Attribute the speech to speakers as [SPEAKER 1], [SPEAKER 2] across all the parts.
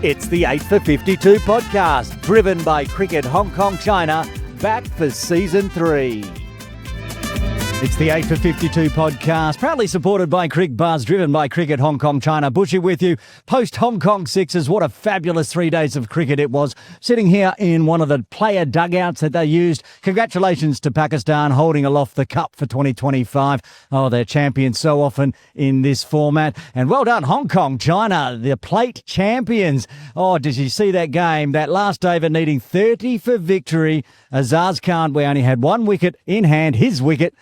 [SPEAKER 1] It's the 8 for 52 podcast, driven by Cricket Hong Kong China, back for Season 3. It's the 8 for 52 podcast, proudly supported by Cricbuzz, driven by Cricket Hong Kong China. Bushy with you, post Hong Kong Sixers. What a fabulous 3 days of cricket it was. Sitting here in one of the player dugouts that they used. Congratulations to Pakistan holding aloft the cup for 2025. Oh, they're champions so often in this format. And well done, Hong Kong China, the plate champions. Oh, did you see that game? That last over needing 30 for victory. Azaz Khan, we only had one wicket in hand, his wicket.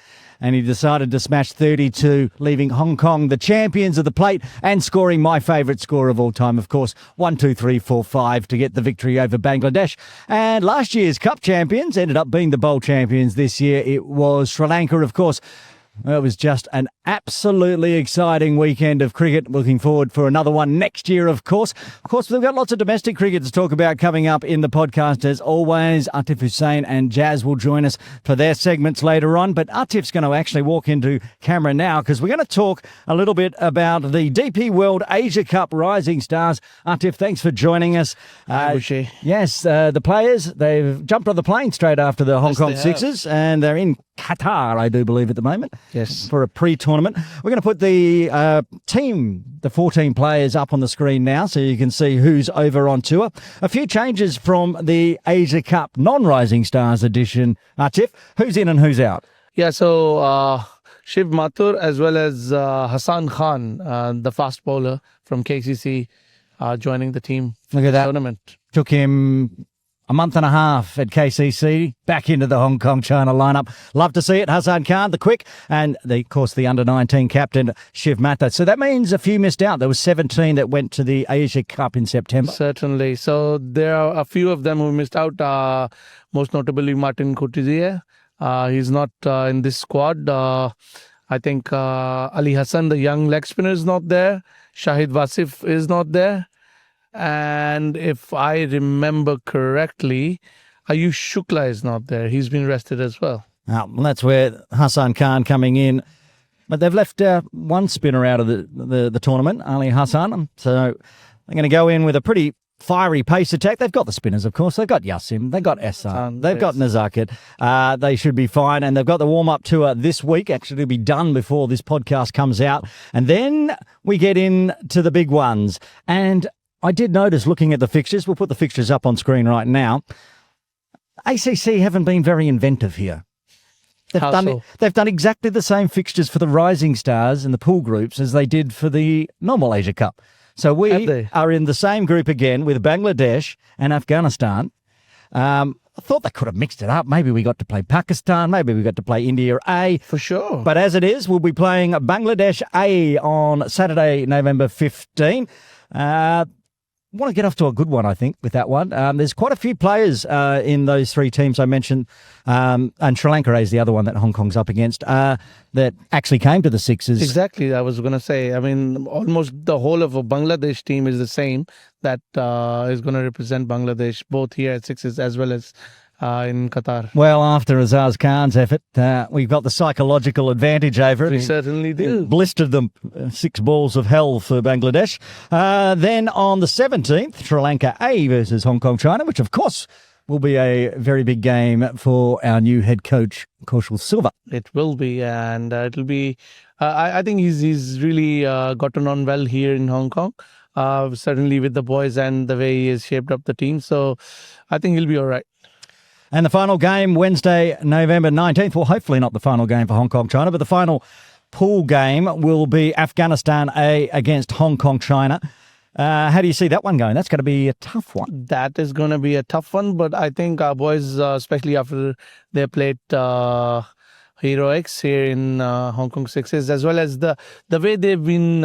[SPEAKER 1] And he decided to smash 32, leaving Hong Kong the champions of the plate and scoring my favourite score of all time, of course, 1, 2, 3, 4, 5 to get the victory over Bangladesh. And last year's Cup champions ended up being the Bowl champions this year. It was Sri Lanka, of course. Well, it was just an absolutely exciting weekend of cricket. Looking forward for another one next year, of course. Of course, we've got lots of domestic cricket to talk about coming up in the podcast. As always, Atif Hussain and Jazz will join us for their segments later on. But Atif's going to actually walk into camera now because we're going to talk a little bit about the DP World Asia Cup Rising Stars. Atif, thanks for joining us. Yes, the players, they've jumped on the plane straight after the Hong Kong Sixers, and they're in Qatar, I do believe, at the moment.
[SPEAKER 2] Yes.
[SPEAKER 1] For a pre-tournament. We're going to put the team, the 14 players up on the screen now so you can see who's over on tour. A few changes from the Asia Cup non-Rising Stars edition. Atif, who's in and who's out?
[SPEAKER 2] Yeah, so Shiv Mathur as well as Hassan Khan, the fast bowler from KCC, joining the team.
[SPEAKER 1] Look at that.
[SPEAKER 2] Tournament.
[SPEAKER 1] Took him a month and a half at KCC, back into the Hong Kong China lineup. Love to see it. Hassan Khan, the quick, and of course the under-19 captain, Shiv Mathur. So that means a few missed out. There was 17 that went to the Asia Cup in September.
[SPEAKER 2] Certainly. So there are a few of them who missed out, most notably Martin Coutizier. He's not in this squad. I think Ali Hassan, the young leg spinner, is not there. Shahid Wasif is not there. And if I remember correctly, Ayush Shukla is not there. He's been rested as well.
[SPEAKER 1] Well, that's where Hassan Khan coming in. But they've left one spinner out of the tournament, Ali Hassan. So they're going to go in with a pretty fiery pace attack. They've got the spinners, of course. They've got Yassim. They've got Essar. They've got Nazaket. They should be fine. And they've got the warm-up tour this week. Actually, it'll be done before this podcast comes out. And then we get into the big ones. And I did notice, looking at the fixtures, we'll put the fixtures up on screen right now, ACC haven't been very inventive here. They've done exactly the same fixtures for the Rising Stars and the pool groups as they did for the normal Asia Cup. So we are in the same group again with Bangladesh and Afghanistan. I thought they could have mixed it up. Maybe we got to play Pakistan. Maybe we got to play India A.
[SPEAKER 2] For sure.
[SPEAKER 1] But as it is, we'll be playing Bangladesh A on Saturday, November 15. Want to get off to a good one, I think, with that one. There's quite a few players in those three teams I mentioned, and Sri Lanka is the other one that Hong Kong's up against, that actually came to the Sixers.
[SPEAKER 2] Exactly, I was going to say. I mean, almost the whole of a Bangladesh team is the same that is going to represent Bangladesh, both here at Sixers as well as in Qatar.
[SPEAKER 1] Well, after Azaz Khan's effort, we've got the psychological advantage over it.
[SPEAKER 2] We certainly do.
[SPEAKER 1] Blistered them 6 balls of hell for Bangladesh. Then on the 17th, Sri Lanka A versus Hong Kong China, which of course will be a very big game for our new head coach, Kaushal Silva.
[SPEAKER 2] It will be, and it'll be. I think he's really gotten on well here in Hong Kong. Certainly with the boys and the way he has shaped up the team. So I think he'll be all right.
[SPEAKER 1] And the final game, Wednesday, November 19th. Well, hopefully not the final game for Hong Kong China, but the final pool game will be Afghanistan A against Hong Kong China. How do you see that one going? That's going to be a tough one.
[SPEAKER 2] That is going to be a tough one, but I think our boys, especially after they played heroics here in Hong Kong Sixers, as well as the way they've been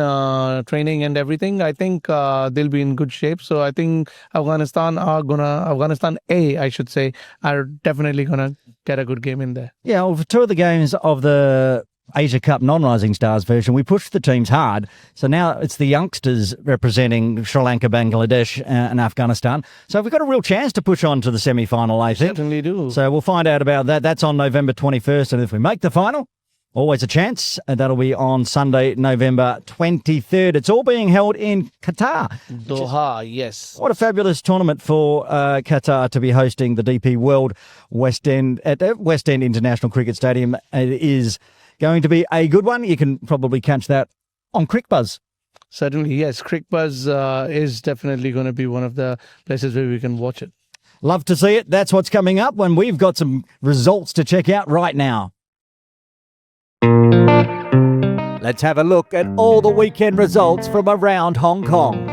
[SPEAKER 2] training and everything, I think they'll be in good shape. So I think Afghanistan A, I should say, are definitely gonna get a good game in there.
[SPEAKER 1] Yeah, well, for 2 of the games of the Asia Cup non-Rising Stars version, we pushed the teams hard. So now it's the youngsters representing Sri Lanka, Bangladesh and Afghanistan. So we've got a real chance to push on to the semi-final, I think.
[SPEAKER 2] Certainly do.
[SPEAKER 1] So we'll find out about that. That's on November 21st. And if we make the final, Always a chance, and that'll be on Sunday, November 23rd. It's all being held in Qatar.
[SPEAKER 2] Doha, yes.
[SPEAKER 1] What a fabulous tournament for Qatar to be hosting the DP World West End at the West End International Cricket Stadium. It is going to be a good one. You can probably catch that on Cricbuzz.
[SPEAKER 2] Certainly, yes. Cricbuzz is definitely going to be one of the places where we can watch it.
[SPEAKER 1] Love to see it. That's what's coming up when we've got some results to check out right now. Let's have a look at all the weekend results from around Hong Kong.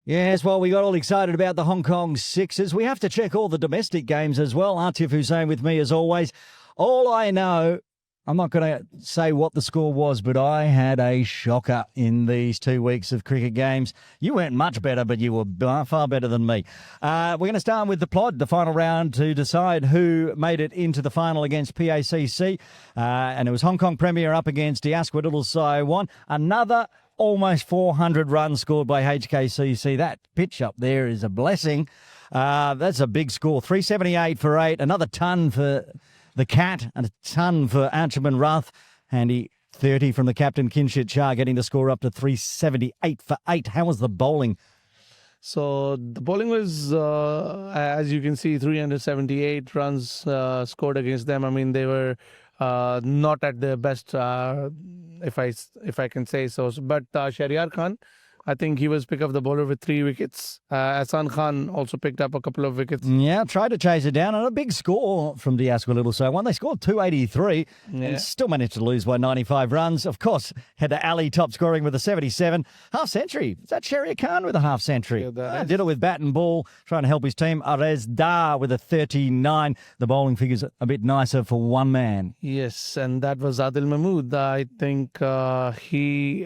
[SPEAKER 1] Yes, well, we got all excited about the Hong Kong Sixers. We have to check all the domestic games as well. Atif Hussain with me as always. All I know, I'm not going to say what the score was, but I had a shocker in these 2 weeks of cricket games. You weren't much better, but you were far better than me. We're going to start with the plod, the final round to decide who made it into the final against PACC. And it was Hong Kong Premier up against Diasqua Little Saiwan. Another almost 400 runs scored by HKCC. That pitch up there is a blessing. That's a big score. 378 for 8, another ton for the Cat, and a ton for Archibald Rath. Handy 30 from the captain, Kinshit Shah, getting the score up to 378 for 8. How was the bowling?
[SPEAKER 2] So the bowling was, as you can see, 378 runs scored against them. I mean, they were not at their best, if I can say so. But Shahryar Khan, I think he was pick up the bowler with 3 wickets. Ahsan Khan also picked up a couple of wickets.
[SPEAKER 1] Yeah, tried to chase it down, and a big score from Diasqua Little Saiwan. They scored 283 and still managed to lose by 95 runs. Of course, had to Ali top scoring with a 77. Half century. Is that Shahryar Khan with a half century? Yeah, did it with bat and ball, trying to help his team. Arez Dar with a 39. The bowling figures a bit nicer for one man.
[SPEAKER 2] Yes, and that was Adil Mahmood. I think he,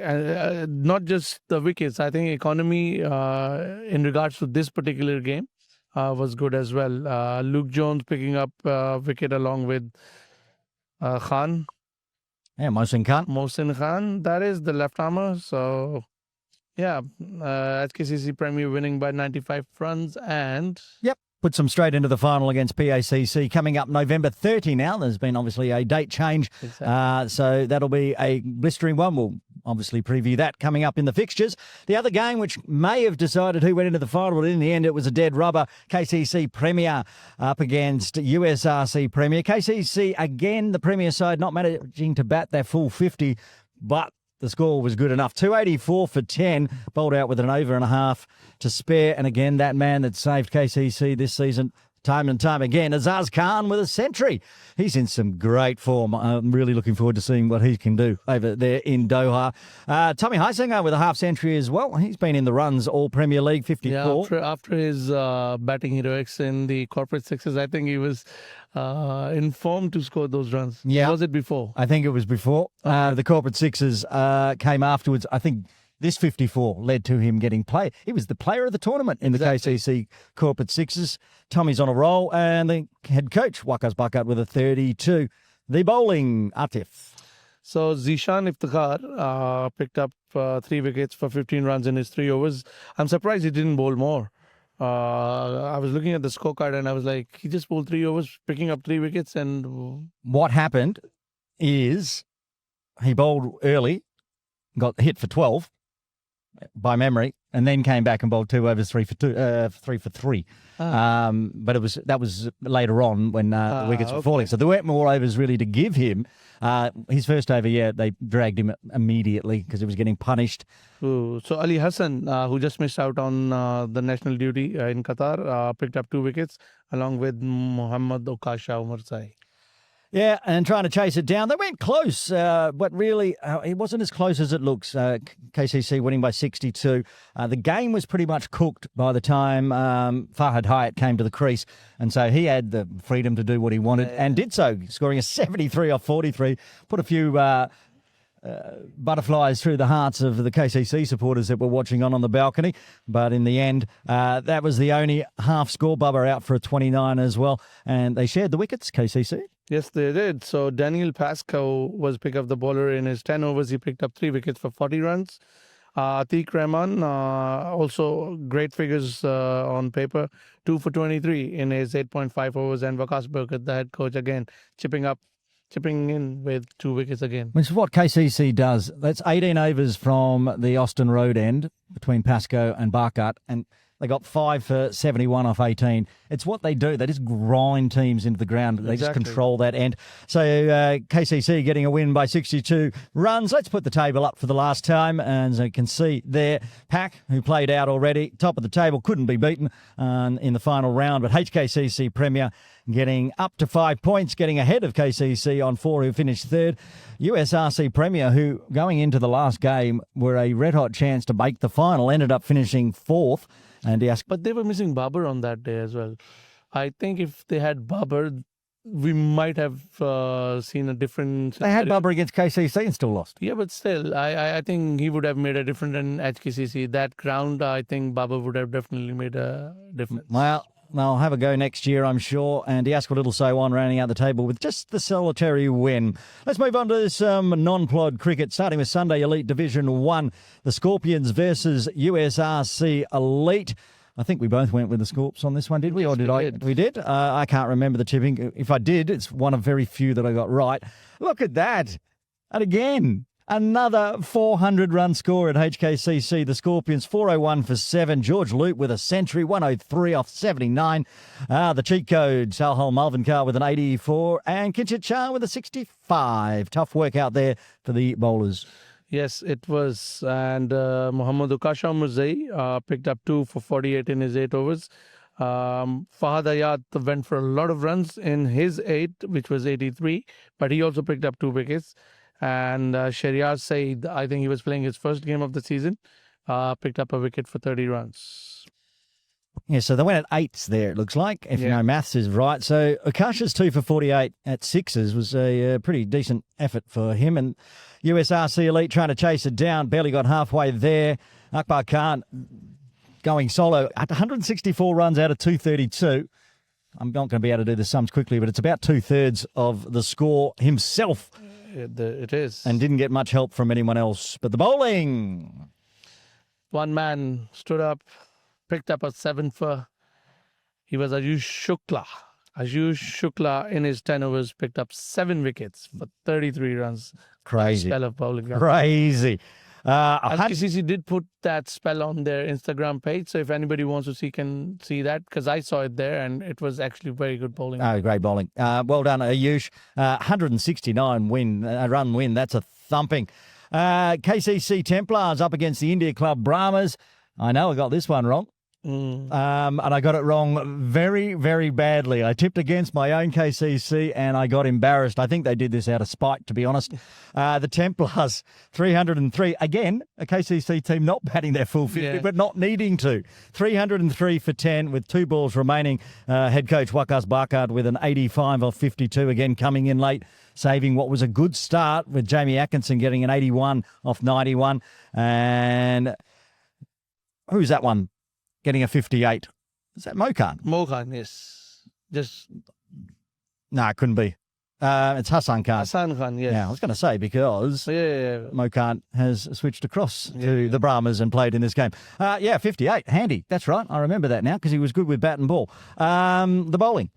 [SPEAKER 2] not just the wickets, I think economy in regards to this particular game was good as well. Luke Jones picking up wicket along with Khan.
[SPEAKER 1] Yeah, Mohsin Khan.
[SPEAKER 2] Mohsin Khan, that is the left armer. So, yeah, HKCC Premier winning by 95 runs and...
[SPEAKER 1] Yep. Puts them straight into the final against PACC. Coming up November 30 now. There's been obviously a date change. Exactly. So that'll be a blistering one. We'll obviously preview that coming up in the fixtures. The other game, which may have decided who went into the final, but in the end it was a dead rubber. KCC Premier up against USRC Premier. KCC, again, the Premier side not managing to bat their full 50, but the score was good enough. 284 for 10, bowled out with an over and a half to spare. And again, that man that saved KCC this season time and time again, Azaz Khan with a century. He's in some great form. I'm really looking forward to seeing what he can do over there in Doha. Tommy Heisinger with a half century as well. He's been in the runs all Premier League, 54.
[SPEAKER 2] Yeah, after his batting heroics in the corporate sixes, I think he was in form to score those runs.
[SPEAKER 1] Yeah.
[SPEAKER 2] Was it before?
[SPEAKER 1] I think it was before. The corporate sixes came afterwards. I think this 54 led to him getting play. He was the player of the tournament in the KCC corporate sixes. Tommy's on a roll, and the head coach, Waqas Bakat, with a 32. The bowling, Atif.
[SPEAKER 2] So Zishan Iftikhar picked up 3 wickets for 15 runs in his 3 overs. I'm surprised he didn't bowl more. I was looking at the scorecard and I was like, he just bowled 3 overs, picking up 3 wickets. And
[SPEAKER 1] what happened is he bowled early, got hit for 12 by memory, and then came back and bowled 2 overs, 3 for 3. But that was later on when the wickets were falling. So there weren't more overs really to give him. His first over, they dragged him immediately because he was getting punished.
[SPEAKER 2] Ooh. So Ali Hassan, who just missed out on the national duty in Qatar, picked up 2 wickets along with Muhammad Okasha Umarzai.
[SPEAKER 1] Yeah, and trying to chase it down. They went close, but really it wasn't as close as it looks. KCC winning by 62. The game was pretty much cooked by the time Farhad Hyatt came to the crease, and so he had the freedom to do what he wanted and did so, scoring a 73 off 43. Put a few butterflies through the hearts of the KCC supporters that were watching on the balcony. But in the end, that was the only half score. Bubba out for a 29 as well. And they shared the wickets, KCC.
[SPEAKER 2] Yes, they did. So Daniel Pascoe was pick up the bowler in his 10 overs. He picked up 3 wickets for 40 runs. Atiq Rahman, also great figures on paper, 2 for 23 in his 8.5 overs, and Waqas Burkett, the head coach, again chipping in with 2 wickets again.
[SPEAKER 1] Which is what KCC does. That's 18 overs from the Austin Road end between Pascoe and Barkat, and they got 5 for 71 off 18. It's what they do. They just grind teams into the ground. They just control that end. So KCC getting a win by 62 runs. Let's put the table up for the last time. And as you can see there, Pack, who played out already, top of the table, couldn't be beaten in the final round. But HKCC Premier getting up to 5 points, getting ahead of KCC on 4, who finished third. USRC Premier, who going into the last game were a red-hot chance to make the final, ended up finishing 4th.
[SPEAKER 2] But they were missing Babar on that day as well. I think if they had Babar, we might have seen a different...
[SPEAKER 1] They had Babar against KCC and still lost.
[SPEAKER 2] Yeah, but still, I think he would have made a difference in HKCC. That ground, I think Babar would have definitely made a difference.
[SPEAKER 1] Well, they'll have a go next year, I'm sure. And Diasko Little So on rounding out the table with just the solitary win. Let's move on to some non-plod cricket, starting with Sunday Elite Division 1. The Scorpions versus USRC Elite. I think we both went with the Scorps on this one, did we? Or did I? We did. I can't remember the tipping. If I did, it's one of very few that I got right. Look at that. And again, another 400-run score at HKCC. The Scorpions, 401 for 7. George Loop with a century, 103 off 79. The cheat code, Salhol Malvinkar with an 84. And Kinchit Shah with a 65. Tough work out there for the bowlers.
[SPEAKER 2] Yes, it was. And Mohammad Ukasha Murzai picked up 2 for 48 in his 8 overs. Fahad Ayat went for a lot of runs in his 8, which was 83. But he also picked up 2 wickets. And Shariar Saeed, I think he was playing his first game of the season, picked up a wicket for 30 runs.
[SPEAKER 1] Yeah, so they went at 8s there, it looks like, if you know maths is right. So Akasha's 2 for 48 at 6s was a pretty decent effort for him. And USRC Elite trying to chase it down, barely got halfway there. Akbar Khan going solo at 164 runs out of 232. I'm not going to be able to do the sums quickly, but it's about 2/3 of the score himself.
[SPEAKER 2] It is.
[SPEAKER 1] And didn't get much help from anyone else. But the bowling.
[SPEAKER 2] One man stood up, picked up a 7 for. He was Ayush Shukla. Ayush Shukla in his 10 overs picked up 7 wickets for 33 runs.
[SPEAKER 1] Crazy.
[SPEAKER 2] Spell of bowling.
[SPEAKER 1] Crazy.
[SPEAKER 2] KCC did put that spell on their Instagram page, so if anybody wants to see, can see that, because I saw it there and it was actually very good bowling.
[SPEAKER 1] Oh, great bowling. Well done, Ayush. 169 run win. That's a thumping. KCC Templars up against the India Club Brahmas. I know I got this one wrong. And I got it wrong very, very badly. I tipped against my own KCC and I got embarrassed. I think they did this out of spite, to be honest. The Templars, 303. Again, a KCC team not batting their full 50, but not needing to. 303 for 10 with 2 balls remaining. Head coach Waqas Barkard with an 85 off 52, again coming in late, saving what was a good start with Jamie Atkinson getting an 81 off 91. And who's that one? Getting a 58. Is that Mokan?
[SPEAKER 2] Mokan, yes.
[SPEAKER 1] No, it couldn't be. It's Hassan Khan.
[SPEAKER 2] Hassan Khan, yes.
[SPEAKER 1] Yeah, I was going to say because Mokan has switched across to the Brahmas and played in this game. 58. Handy. That's right. I remember that now because he was good with bat and ball. The bowling.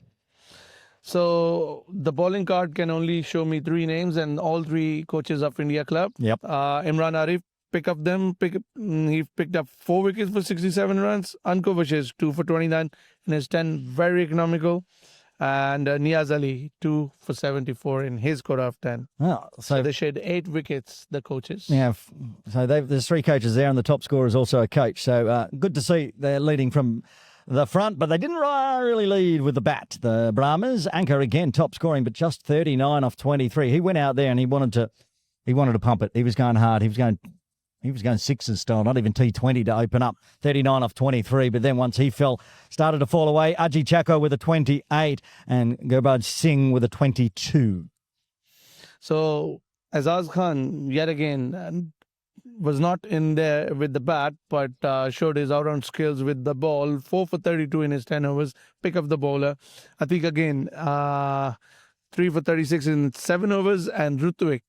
[SPEAKER 2] So the bowling card can only show me 3 names and all 3 coaches of India Club.
[SPEAKER 1] Yep.
[SPEAKER 2] Imran Arif. He picked up 4 wickets for 67 runs. Anko Vashes, 2 for 29 in his 10, very economical. And Niaz Ali, 2 for 74 in his quota of 10.
[SPEAKER 1] Oh,
[SPEAKER 2] so they shared 8 wickets, the coaches.
[SPEAKER 1] Yeah, so there's 3 coaches there, and the top scorer is also a coach. So good to see they're leading from the front, but they didn't really lead with the bat. The Brahmas, Anchor again, top scoring, but just 39 off 23. He went out there and he wanted to pump it. He was going hard. He was going 6s style, not even T20 to open up. 39 off 23, but then once he started to fall away. Aji Chako with a 28 and Gurbaj Singh with a 22.
[SPEAKER 2] So Azaz Khan, yet again, was not in there with the bat, but showed his all-round skills with the ball. 4 for 32 in his 10 overs. Pick up the bowler. I think again, 3 for 36 in 7 overs, and Rutvik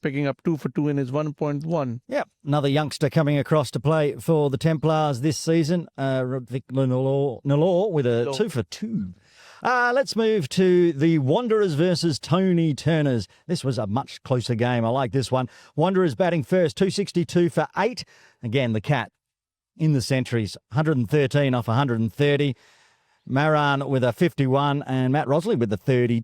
[SPEAKER 2] picking up 2 for 2 in his 1.1.
[SPEAKER 1] Yep, another youngster coming across to play for the Templars this season. Rutvik Nalor with a 2 for 2. Let's move to the Wanderers versus Tony Turners. This was a much closer game. I like this one. Wanderers batting first, 262 for 8. Again, the Cat in the centuries, 113 off 130. Maran with a 51 and Matt Rosley with the 32.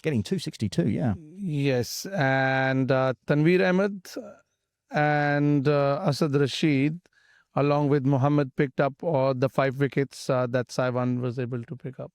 [SPEAKER 1] Getting 262, yeah.
[SPEAKER 2] Yes, and Tanveer Ahmed and Asad Rashid, along with Mohammed, picked up the 5 wickets that Saiwan was able to pick up.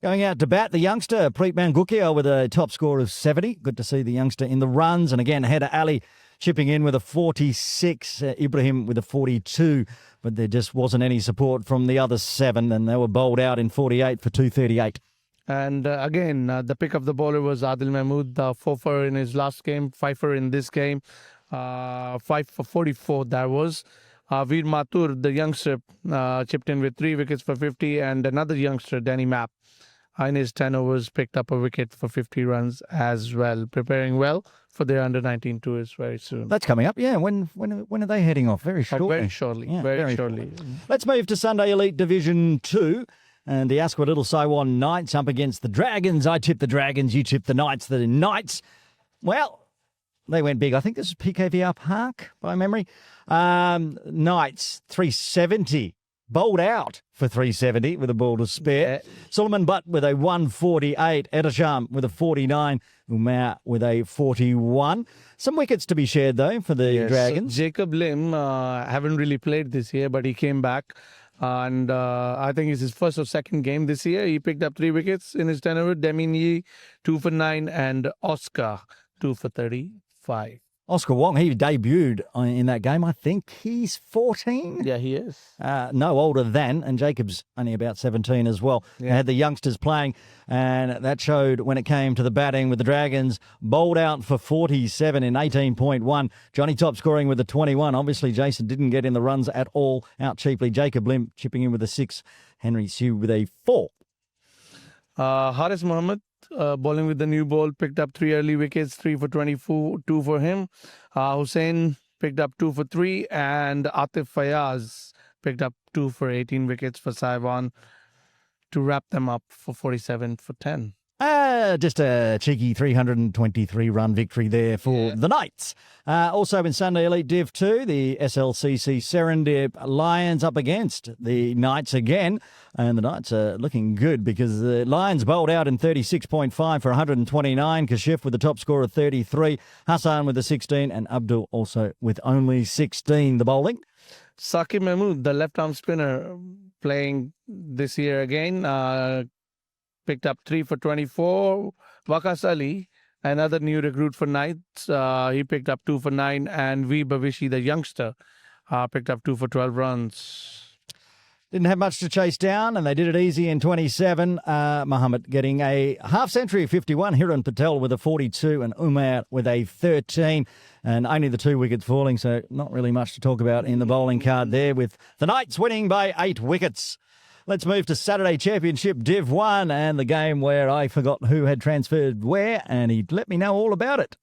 [SPEAKER 1] Going out to bat, the youngster, Preet Mangukia, with a top score of 70. Good to see the youngster in the runs. And again, Header Ali chipping in with a 46, Ibrahim with a 42. But there just wasn't any support from the other 7, and they were bowled out in 48 for 238.
[SPEAKER 2] And again, the pick of the bowler was Adil Mahmood, 4 in his last game, 5 in this game, 5 for 44 that was. Veer Mathur, the youngster, chipped in with 3 wickets for 50, and another youngster, Danny Mapp, in his 10 overs, picked up a wicket for 50 runs as well, preparing well for their under-19 tours very soon.
[SPEAKER 1] That's coming up, yeah. When are they heading off? Very shortly.
[SPEAKER 2] Very shortly.
[SPEAKER 1] Yeah,
[SPEAKER 2] very shortly.
[SPEAKER 1] Let's move to Sunday Elite Division 2. And the Ascot Little Saiwan Knights up against the Dragons. I tipped the Dragons, you tipped the Knights. The Knights, well, they went big. I think this is PKVR Park by memory. Knights, 370. Bowled out for 370 with a ball to spare. Suleiman Butt with a 148. Edasham with a 49. Umar with a 41. Some wickets to be shared, though, for the Dragons.
[SPEAKER 2] So Jacob Lim haven't really played this year, but he came back. And I think it's his first or second game this year. He picked up 3 wickets in his 10 over. Demin Yi, 2 for 9. And Oscar, 2 for 35.
[SPEAKER 1] Oscar Wong, he debuted in that game. I think he's 14.
[SPEAKER 2] Yeah, he is.
[SPEAKER 1] No older than, and Jacob's only about 17 as well. Yeah. They had the youngsters playing, and that showed when it came to the batting with the Dragons. Bowled out for 47 in 18.1. Johnny top scoring with a 21. Obviously, Jason didn't get in the runs at all, out cheaply. Jacob Lim chipping in with a 6. Henry Sue with a 4.
[SPEAKER 2] Haris Mohammed, bowling with the new ball, picked up 3 early wickets, 3 for 24, 2 for him. Hussain picked up 2 for 3, and Atif Fayaz picked up 2 for 18 wickets for Saiwan to wrap them up for 47 for 10.
[SPEAKER 1] Just a cheeky 323-run victory there for the Knights. Also in Sunday Elite Div 2, the SLCC Serendip Lions up against the Knights again. And the Knights are looking good because the Lions bowled out in 36.5 for 129. Kashif with the top score of 33. Hassan with the 16. And Abdul also with only 16. The bowling.
[SPEAKER 2] Saqib Mahmood, the left-arm spinner, playing this year again, picked up 3 for 24. Waqas Ali, another new recruit for Knights, he picked up 2 for 9. And V. Bavishi, the youngster, picked up 2 for 12 runs.
[SPEAKER 1] Didn't have much to chase down, and they did it easy in 27. Muhammad getting a half-century, 51. Hiran Patel with a 42, and Umar with a 13. And only the 2 wickets falling, so not really much to talk about in the bowling card there, with the Knights winning by 8 wickets. Let's move to Saturday Championship Div 1 and the game where I forgot who had transferred where, and he let me know all about it.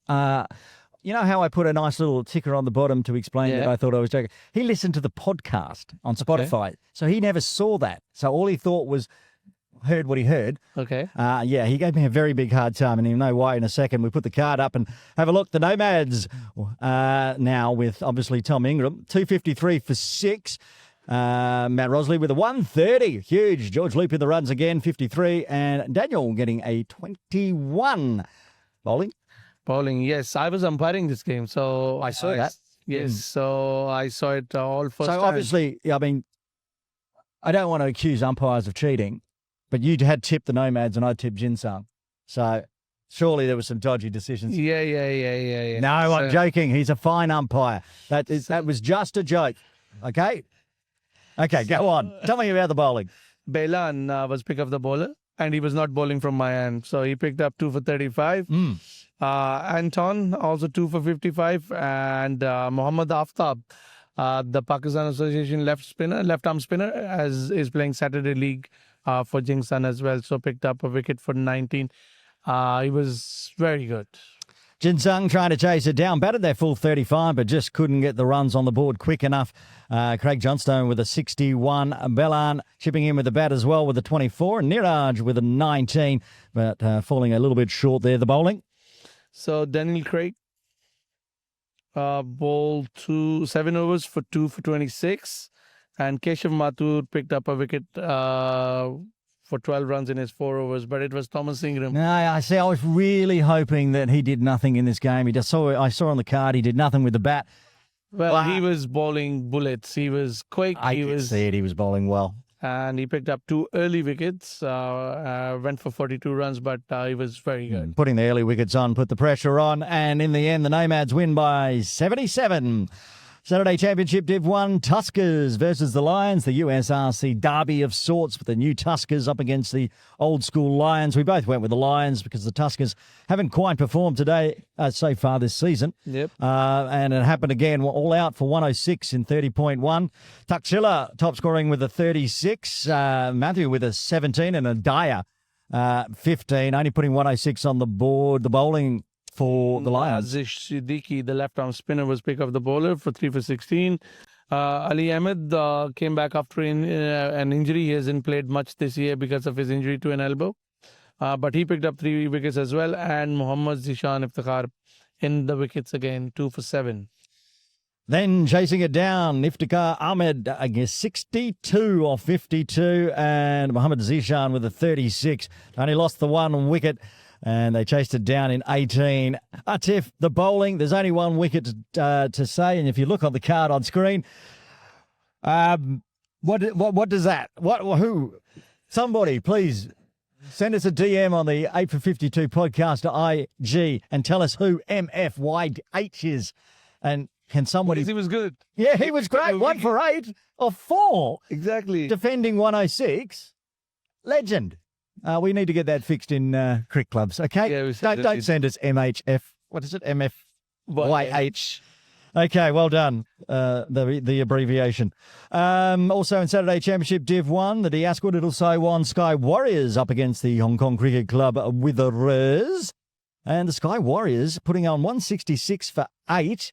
[SPEAKER 1] You know how I put a nice little ticker on the bottom to explain that I thought I was joking? He listened to the podcast on Spotify, so he never saw that. So all he thought was, heard what he heard.
[SPEAKER 2] Okay.
[SPEAKER 1] He gave me a very big hard time, and he'll know why in a second. We put the card up and have a look. The Nomads now with, obviously, Tom Ingram, 253 for 6. Matt Rosley with a 130. Huge. George Loop in the runs again, 53. And Daniel getting a 21. Bowling,
[SPEAKER 2] yes. I was umpiring this game, so
[SPEAKER 1] I saw that.
[SPEAKER 2] Yes, so I saw it all first time.
[SPEAKER 1] So obviously, I mean, I don't want to accuse umpires of cheating, but you had tipped the Nomads and I tipped Jinsang. So surely there were some dodgy decisions.
[SPEAKER 2] Yeah.
[SPEAKER 1] No, I'm joking. He's a fine umpire. That was just a joke. Okay, go on. Tell me about the bowling.
[SPEAKER 2] Bailan was pick up the bowler, and he was not bowling from my end, so he picked up 2 for 35. Anton also 2 for 55, and Mohammad Aftab, the Pakistan Association left arm spinner, is playing Saturday League for Jingsan as well. So picked up a wicket for 19. He was very good.
[SPEAKER 1] Jinsung trying to chase it down, batted their full 35, but just couldn't get the runs on the board quick enough. Craig Johnstone with a 61, Bellan chipping in with the bat as well with a 24, and Niraj with a 19, but falling a little bit short there, the bowling.
[SPEAKER 2] So Daniel Craig bowled 7 overs for 2 for 26, and Keshav Mathur picked up a wicket for 12 runs in his 4 overs, but it was Thomas Ingram.
[SPEAKER 1] No, I see. I was really hoping that he did nothing in this game. I saw on the card he did nothing with the bat.
[SPEAKER 2] Well, he was bowling bullets. He was quick.
[SPEAKER 1] I could see it. He was bowling well.
[SPEAKER 2] And he picked up 2 early wickets, went for 42 runs, but he was very good.
[SPEAKER 1] Putting the early wickets on, put the pressure on, and in the end, the Nomads win by 77. Saturday Championship Div 1, Tuskers versus the Lions, the USRC derby of sorts with the new Tuskers up against the old school Lions. We both went with the Lions because the Tuskers haven't quite performed today so far this season.
[SPEAKER 2] Yep.
[SPEAKER 1] And it happened again, all out for 106 in 30.1. Takshila top scoring with a 36, Matthew with a 17 and a Dyer 15, only putting 106 on the board. The bowling for the Lions.
[SPEAKER 2] Aziz Siddiqui, the left-arm spinner, was pick of the bowler for 3 for 16. Ali Ahmed came back after an injury. He hasn't played much this year because of his injury to an elbow. But he picked up 3 wickets as well. And Mohammad Zishan Iftikhar in the wickets again, 2 for 7.
[SPEAKER 1] Then chasing it down, Iftikhar Ahmed against 62 off 52. And Mohammad Zishan with a 36. Only lost the 1 wicket. And they chased it down in 18. Atif, the bowling, there's only 1 wicket to say. And if you look on the card on screen, what does that? Who? Somebody, please send us a DM on the 8 for 52 podcast to IG and tell us who MFYH is. And can somebody...
[SPEAKER 2] He was good.
[SPEAKER 1] Yeah, he was great. 1 for 8 of 4.
[SPEAKER 2] Exactly.
[SPEAKER 1] Defending 106. Legend. We need to get that fixed in crick clubs, okay?
[SPEAKER 2] Yeah,
[SPEAKER 1] don't send us MHF. What is it? MFYH. Okay, well done. The abbreviation. Also in Saturday Championship Div 1, the Diasco Little Saiwan Sky Warriors up against the Hong Kong Cricket Club Witherers. And the Sky Warriors putting on 166 for 8.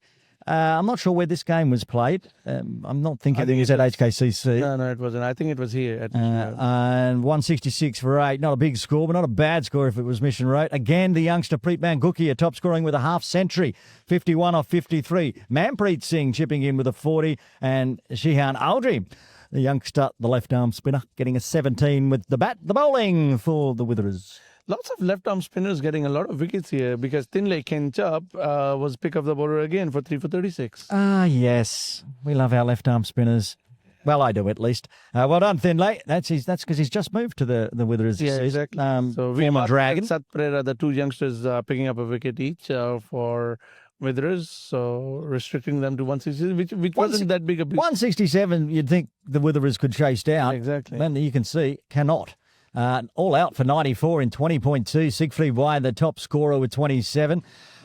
[SPEAKER 1] I'm not sure where this game was played. I'm not thinking it was at HKCC.
[SPEAKER 2] No, it wasn't. I think it was here.
[SPEAKER 1] And 166 for 8. Not a big score, but not a bad score if it was Mission Road. Again, the youngster Preet Mangukia top scoring with a half century. 51 off 53. Manpreet Singh chipping in with a 40. And Shihan Aldri, the youngster, the left-arm spinner, getting a 17 with the bat. The bowling for the Witherers.
[SPEAKER 2] Lots of left-arm spinners getting a lot of wickets here because Tinley Kenchap was pick of the bowler again for 3 for 36.
[SPEAKER 1] Ah, yes. We love our left-arm spinners. Well, I do at least. Well done, Finlay. That's because he's just moved to the Witherers this season.
[SPEAKER 2] Exactly.
[SPEAKER 1] So former Dragon.
[SPEAKER 2] Sat Pereira, the 2 youngsters picking up a wicket each for Witherers, so restricting them to 167, which wasn't that big a...
[SPEAKER 1] 167, you'd think the Witherers could chase down.
[SPEAKER 2] Exactly.
[SPEAKER 1] Then you can see, cannot. All out for 94 in 20.2. Siegfried Wai, the top scorer with 27.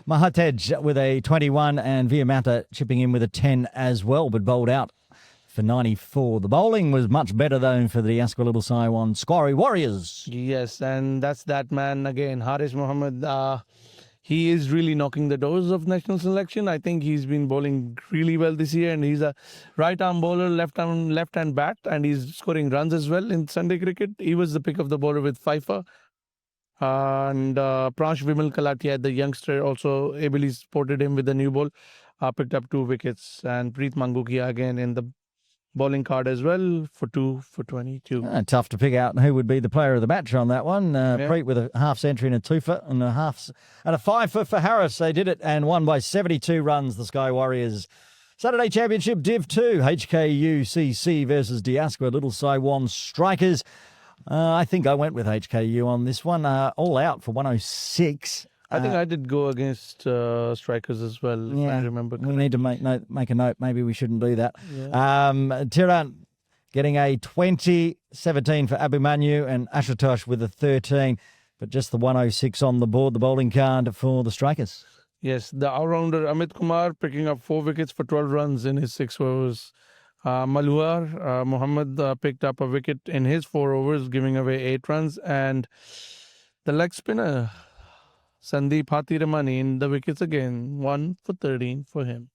[SPEAKER 1] Mahatej with a 21 and Viamata chipping in with a 10 as well, but bowled out for 94. The bowling was much better, though, for the Asqa Little Saiwan Squarry Warriors.
[SPEAKER 2] Yes, and that's that man again, Haris Mohammed. He is really knocking the doors of national selection. I think he's been bowling really well this year, and he's a right-arm bowler, left-hand bat, and he's scoring runs as well in Sunday cricket. He was the pick of the bowler with Fifer. And Pransh Vimal Kalatia, the youngster, also ably supported him with the new ball, picked up 2 wickets. And Preet Mangukia again in the bowling card as well for 2 for 22.
[SPEAKER 1] Tough to pick out who would be the player of the match on that one. Preet with a half century and a 2 for and a 5 for Harris. They did it and won by 72 runs, the Sky Warriors. Saturday Championship Div 2, HKUCC versus Diasco Little Saiwan Strikers. I think I went with HKU on this one. All out for 106.
[SPEAKER 2] I think I did go against strikers as well, if I remember correctly.
[SPEAKER 1] We need to make a note. Maybe we shouldn't do that. Yeah. Tiran getting a 20, 17 for Abhimanyu and Ashutosh with a 13, but just the 106 on the board, the bowling card for the strikers.
[SPEAKER 2] Yes, the all-rounder Amit Kumar picking up 4 wickets for 12 runs in his 6 overs. Malhar Mohammad picked up a wicket in his 4 overs, giving away 8 runs. And the leg spinner, Sandeep Hathiramani, in the wickets again, 1 for 13 for him.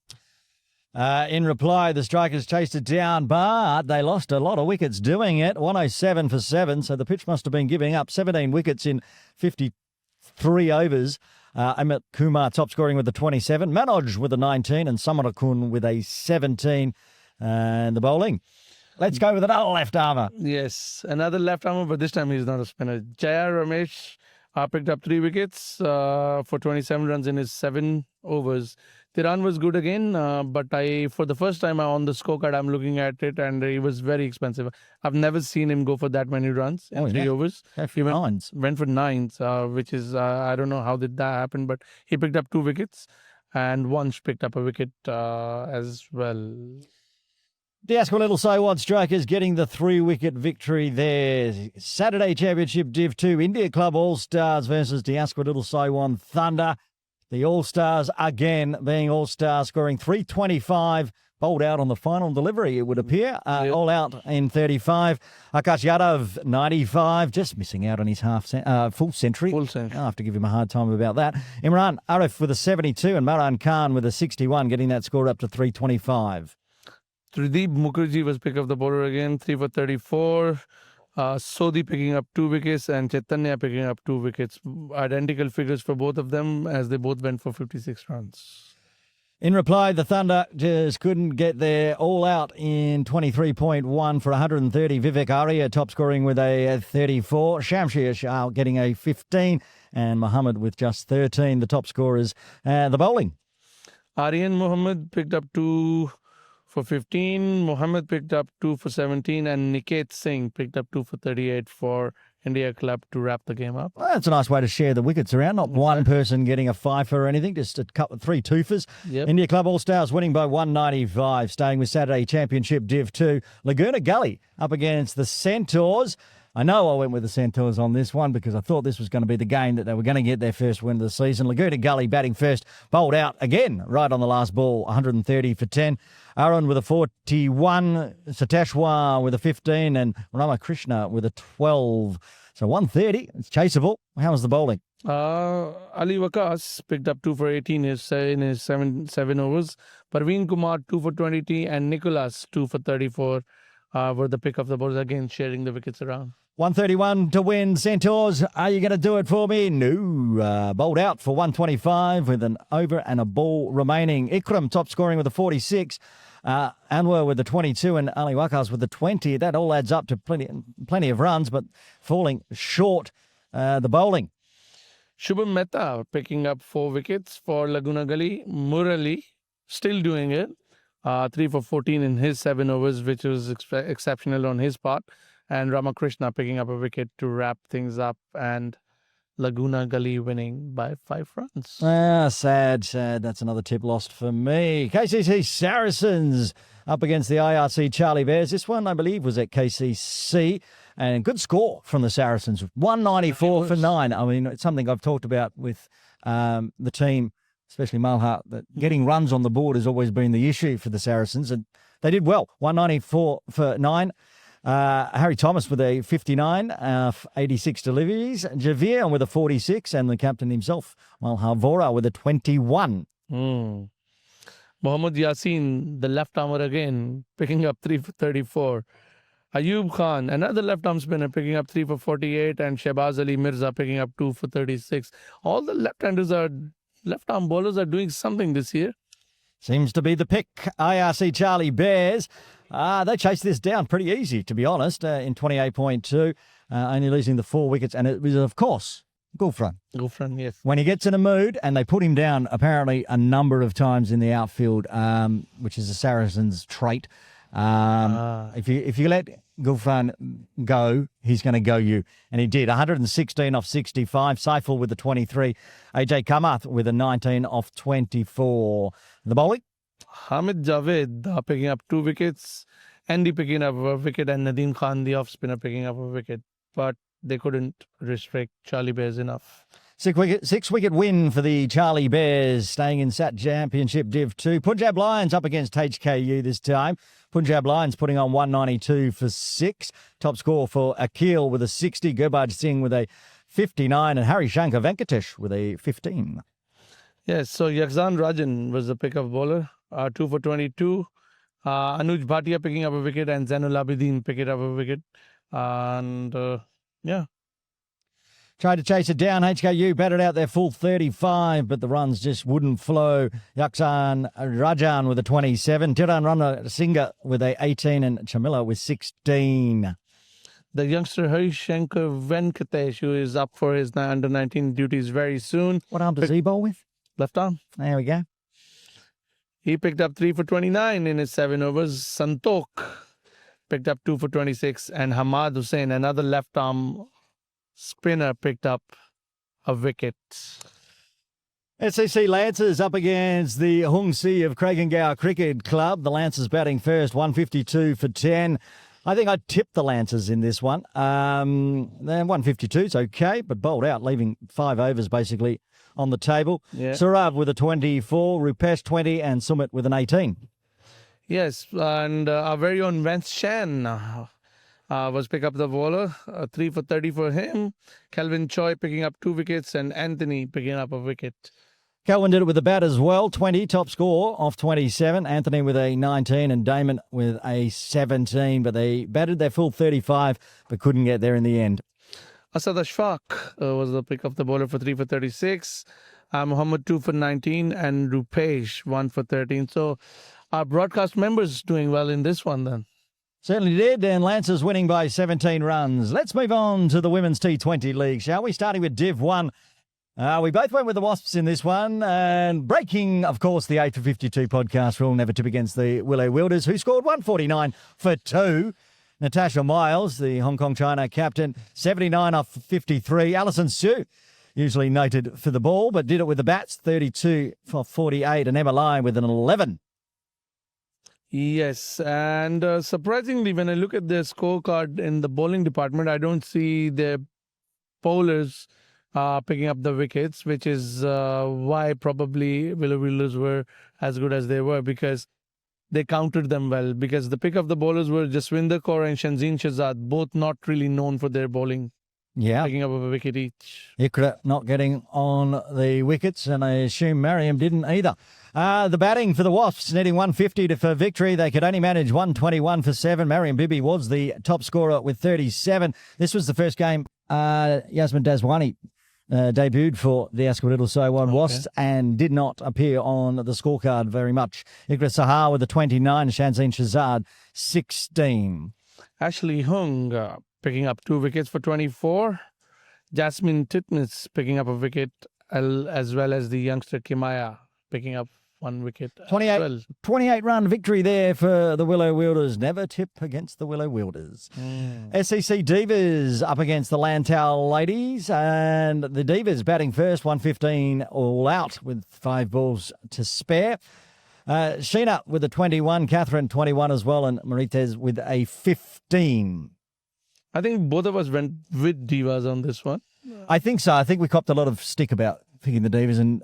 [SPEAKER 1] In reply, the strikers chased it down, but they lost a lot of wickets doing it. 107 for 7, so the pitch must have been giving up 17 wickets in 53 overs. Amit Kumar top scoring with the 27, Manoj with the 19, and Samarakun with a 17. And the bowling. Let's go with another left armour.
[SPEAKER 2] Yes, another left armour, but this time he's not a spinner. Jaya Ramesh picked up 3 wickets for 27 runs in his 7 overs. The run was good again, but for the first time on the scorecard, I'm looking at it, and he was very expensive. I've never seen him go for that many runs in 3 overs.
[SPEAKER 1] He went
[SPEAKER 2] for 9s, which is, I don't know how did that happen, but he picked up 2 wickets, and once picked up a wicket as well.
[SPEAKER 1] Diasco Little Saiwan strikers getting the 3-wicket victory there. Saturday Championship Div 2 India Club All-Stars versus Diasco Little Saiwan Thunder. The All-Stars again being All-Stars, scoring 325. Bowled out on the final delivery, it would appear. All out in 35. Akash Yadav, 95. Just missing out on his full century.
[SPEAKER 2] Full century.
[SPEAKER 1] I have to give him a hard time about that. Imran Arif with a 72 and Maran Khan with a 61, getting that score up to 325.
[SPEAKER 2] Trideep Mukherjee was pick of the bowler again, 3 for 34. Sodhi picking up 2 wickets and Chaitanya picking up 2 wickets. Identical figures for both of them as they both went for 56 runs.
[SPEAKER 1] In reply, the Thunder just couldn't get there. All out in 23.1 for 130. Vivek Arya top scoring with a 34. Shamshir Shah getting a 15 and Muhammad with just 13. The top scorers. The bowling.
[SPEAKER 2] Aryan Mohammad picked up 2 for 15. Mohammad picked up 2 for 17. And Niket Singh picked up 2 for 38 for India Club to wrap the game up.
[SPEAKER 1] Well, that's a nice way to share the wickets around. Not one person getting a fifer or anything, just a couple, 3 twofers.
[SPEAKER 2] Yep.
[SPEAKER 1] India Club All-Stars winning by 195. Staying with Saturday Championship Div 2. Laguna Gully up against the Centaurs. I know I went with the Centaurs on this one because I thought this was going to be the game that they were going to get their first win of the season. Laguna Gully batting first, bowled out again right on the last ball, 130 for 10. Arun with a 41, Satashwa with a 15, and Ramakrishna with a 12. So 130, it's chaseable. How was the bowling?
[SPEAKER 2] Ali Wakas picked up 2 for 18 in his 7 overs. Parveen Kumar 2 for 20 and Nicholas 2 for 34 were the pick of the bowlers, again sharing the wickets around.
[SPEAKER 1] 131 to win. Centaurs, are you going to do it for me? No. Bowled out for 125 with an over and a ball remaining. Ikram top scoring with a 46. Anwar with the 22 and Ali Wakas with the 20. That all adds up to plenty of runs, but falling short the bowling.
[SPEAKER 2] Shubham Mehta picking up 4 wickets for Laguna Gully. Murali still doing it. 3 for 14 in his 7 overs, which was exceptional on his part. And Ramakrishna picking up a wicket to wrap things up, and Laguna Gully winning by 5 runs.
[SPEAKER 1] Sad. That's another tip lost for me. KCC Saracens up against the IRC Charlie Bears. This one, I believe, was at KCC. And good score from the Saracens. 194 for 9. I mean, it's something I've talked about with the team, especially Malhar, that getting runs on the board has always been the issue for the Saracens. And they did well. 194 for 9. Harry Thomas with a 59, 86 deliveries. Javier with a 46, and the captain himself, Malhar Vora, with a 21.
[SPEAKER 2] Mohammad Yasin, the left armour again, picking up 3 for 34. Ayub Khan, another left arm spinner, picking up 3 for 48, and Shehbaz Ali Mirza picking up 2 for 36. All the left arm bowlers are doing something this year.
[SPEAKER 1] Seems to be the pick. IRC Charlie Bears. They chased this down pretty easy, to be honest, in 28.2, only losing the 4 wickets. And it was, of course, Gulfran.
[SPEAKER 2] Gulfran, yes.
[SPEAKER 1] When he gets in a mood, and they put him down apparently a number of times in the outfield, which is a Saracens trait. If you let Gulfran go, he's going to go you. And he did. 116 off 65. Saiful with the 23. AJ Kamath with a 19 off 24. The bowling?
[SPEAKER 2] Hamid Javed picking up 2 wickets. Andy picking up a wicket, and Nadeem Khan, the off spinner, picking up a wicket. But they couldn't restrict Charlie Bears enough.
[SPEAKER 1] Six-wicket win for the Charlie Bears, staying in SAT Championship Div 2. Punjab Lions up against HKU this time. Punjab Lions putting on 192 for 6. Top score for Akhil with a 60, Gurbaj Singh with a 59, and Hari Shankar Venkatesh with a 15.
[SPEAKER 2] Yes, so Yakzan Rajan was the pickup bowler, 2 for 22. Anuj Bhatia picking up a wicket and Zainul Abidin picking up a wicket.
[SPEAKER 1] Tried to chase it down. HKU batted out their full 35, but the runs just wouldn't flow. Yaksan Rajan with a 27. Tiran Rana Singha with a 18 and Chamila with 16.
[SPEAKER 2] The youngster Hari Shankar Venkatesh, who is up for his under-19 duties very soon.
[SPEAKER 1] What arm does he bowl with?
[SPEAKER 2] Left arm.
[SPEAKER 1] There we go.
[SPEAKER 2] He picked up 3 for 29 in his 7 overs. Santok picked up 2 for 26. And Hamad Hussain, another left arm spinner, picked up a wicket.
[SPEAKER 1] SEC Lancers up against the Hung Si of Craigengow Cricket Club. The Lancers batting first, 152 for 10. I think I'd tip the Lancers in this one. Then 152 is okay, but bowled out, leaving 5 overs basically on the table.
[SPEAKER 2] Yeah.
[SPEAKER 1] Surav with a 24, Rupesh 20, and Sumit with an 18.
[SPEAKER 2] Yes, and our very own Vance Chan was pick up the bowler, 3 for 30 for him. Kelvin Choi picking up 2 wickets and Anthony picking up a wicket.
[SPEAKER 1] Calvin did it with the bat as well, 20, top score off 27. Anthony with a 19 and Damon with a 17, but they batted their full 35 but couldn't get there in the end.
[SPEAKER 2] Asad Ashfaq was the pick of the bowler for 3 for 36. Muhammad 2 for 19 and Rupesh 1 for 13. So our broadcast members doing well in this one then.
[SPEAKER 1] Certainly did, and Lancers winning by 17 runs. Let's move on to the Women's T20 League, shall we? Starting with Div 1. We both went with the Wasps in this one, and breaking, of course, the 8 for 52 podcast rule, never tip against the Willow Wilders, who scored 149 for 2. Natasha Miles, the Hong Kong China captain, 79 off 53. Alison Sue, usually noted for the ball, but did it with the bats, 32 for 48, and Emma Lyon with an 11.
[SPEAKER 2] Yes, and surprisingly, when I look at their scorecard in the bowling department, I don't see their bowlers picking up the wickets, which is why probably Willow Wheelers were as good as they were, because they countered them well. Because the pick of the bowlers were Jaswinder Kaur and Shanzeen Shahzad, both not really known for their bowling.
[SPEAKER 1] Yeah.
[SPEAKER 2] Picking up a wicket each.
[SPEAKER 1] Ikra not getting on the wickets, and I assume Mariam didn't either. The batting for the Wasps, netting 150 for victory. They could only manage 121 for 7. Mariam Bibi was the top scorer with 37. This was the first game Yasmin Daswani debuted for the Ascot Little Siwan Wasps and did not appear on the scorecard very much. Ikra Sahar with a 29, Shanzeen Shahzad 16.
[SPEAKER 2] Ashley Hung picking up 2 wickets for 24. Jasmine Titmus picking up a wicket, as well as the youngster Kimaya picking up 1 wicket.
[SPEAKER 1] 28-run victory there for the Willow Wilders. Never tip against the Willow Wilders. SEC Divas up against the Lantau Ladies, and the Divas batting first, 115 all out with 5 balls to spare. Sheena with a 21, Catherine 21 as well, and Marites with a 15.
[SPEAKER 2] I think both of us went with Divas on this one.
[SPEAKER 1] I think so. I think we copped a lot of stick about picking the Divas and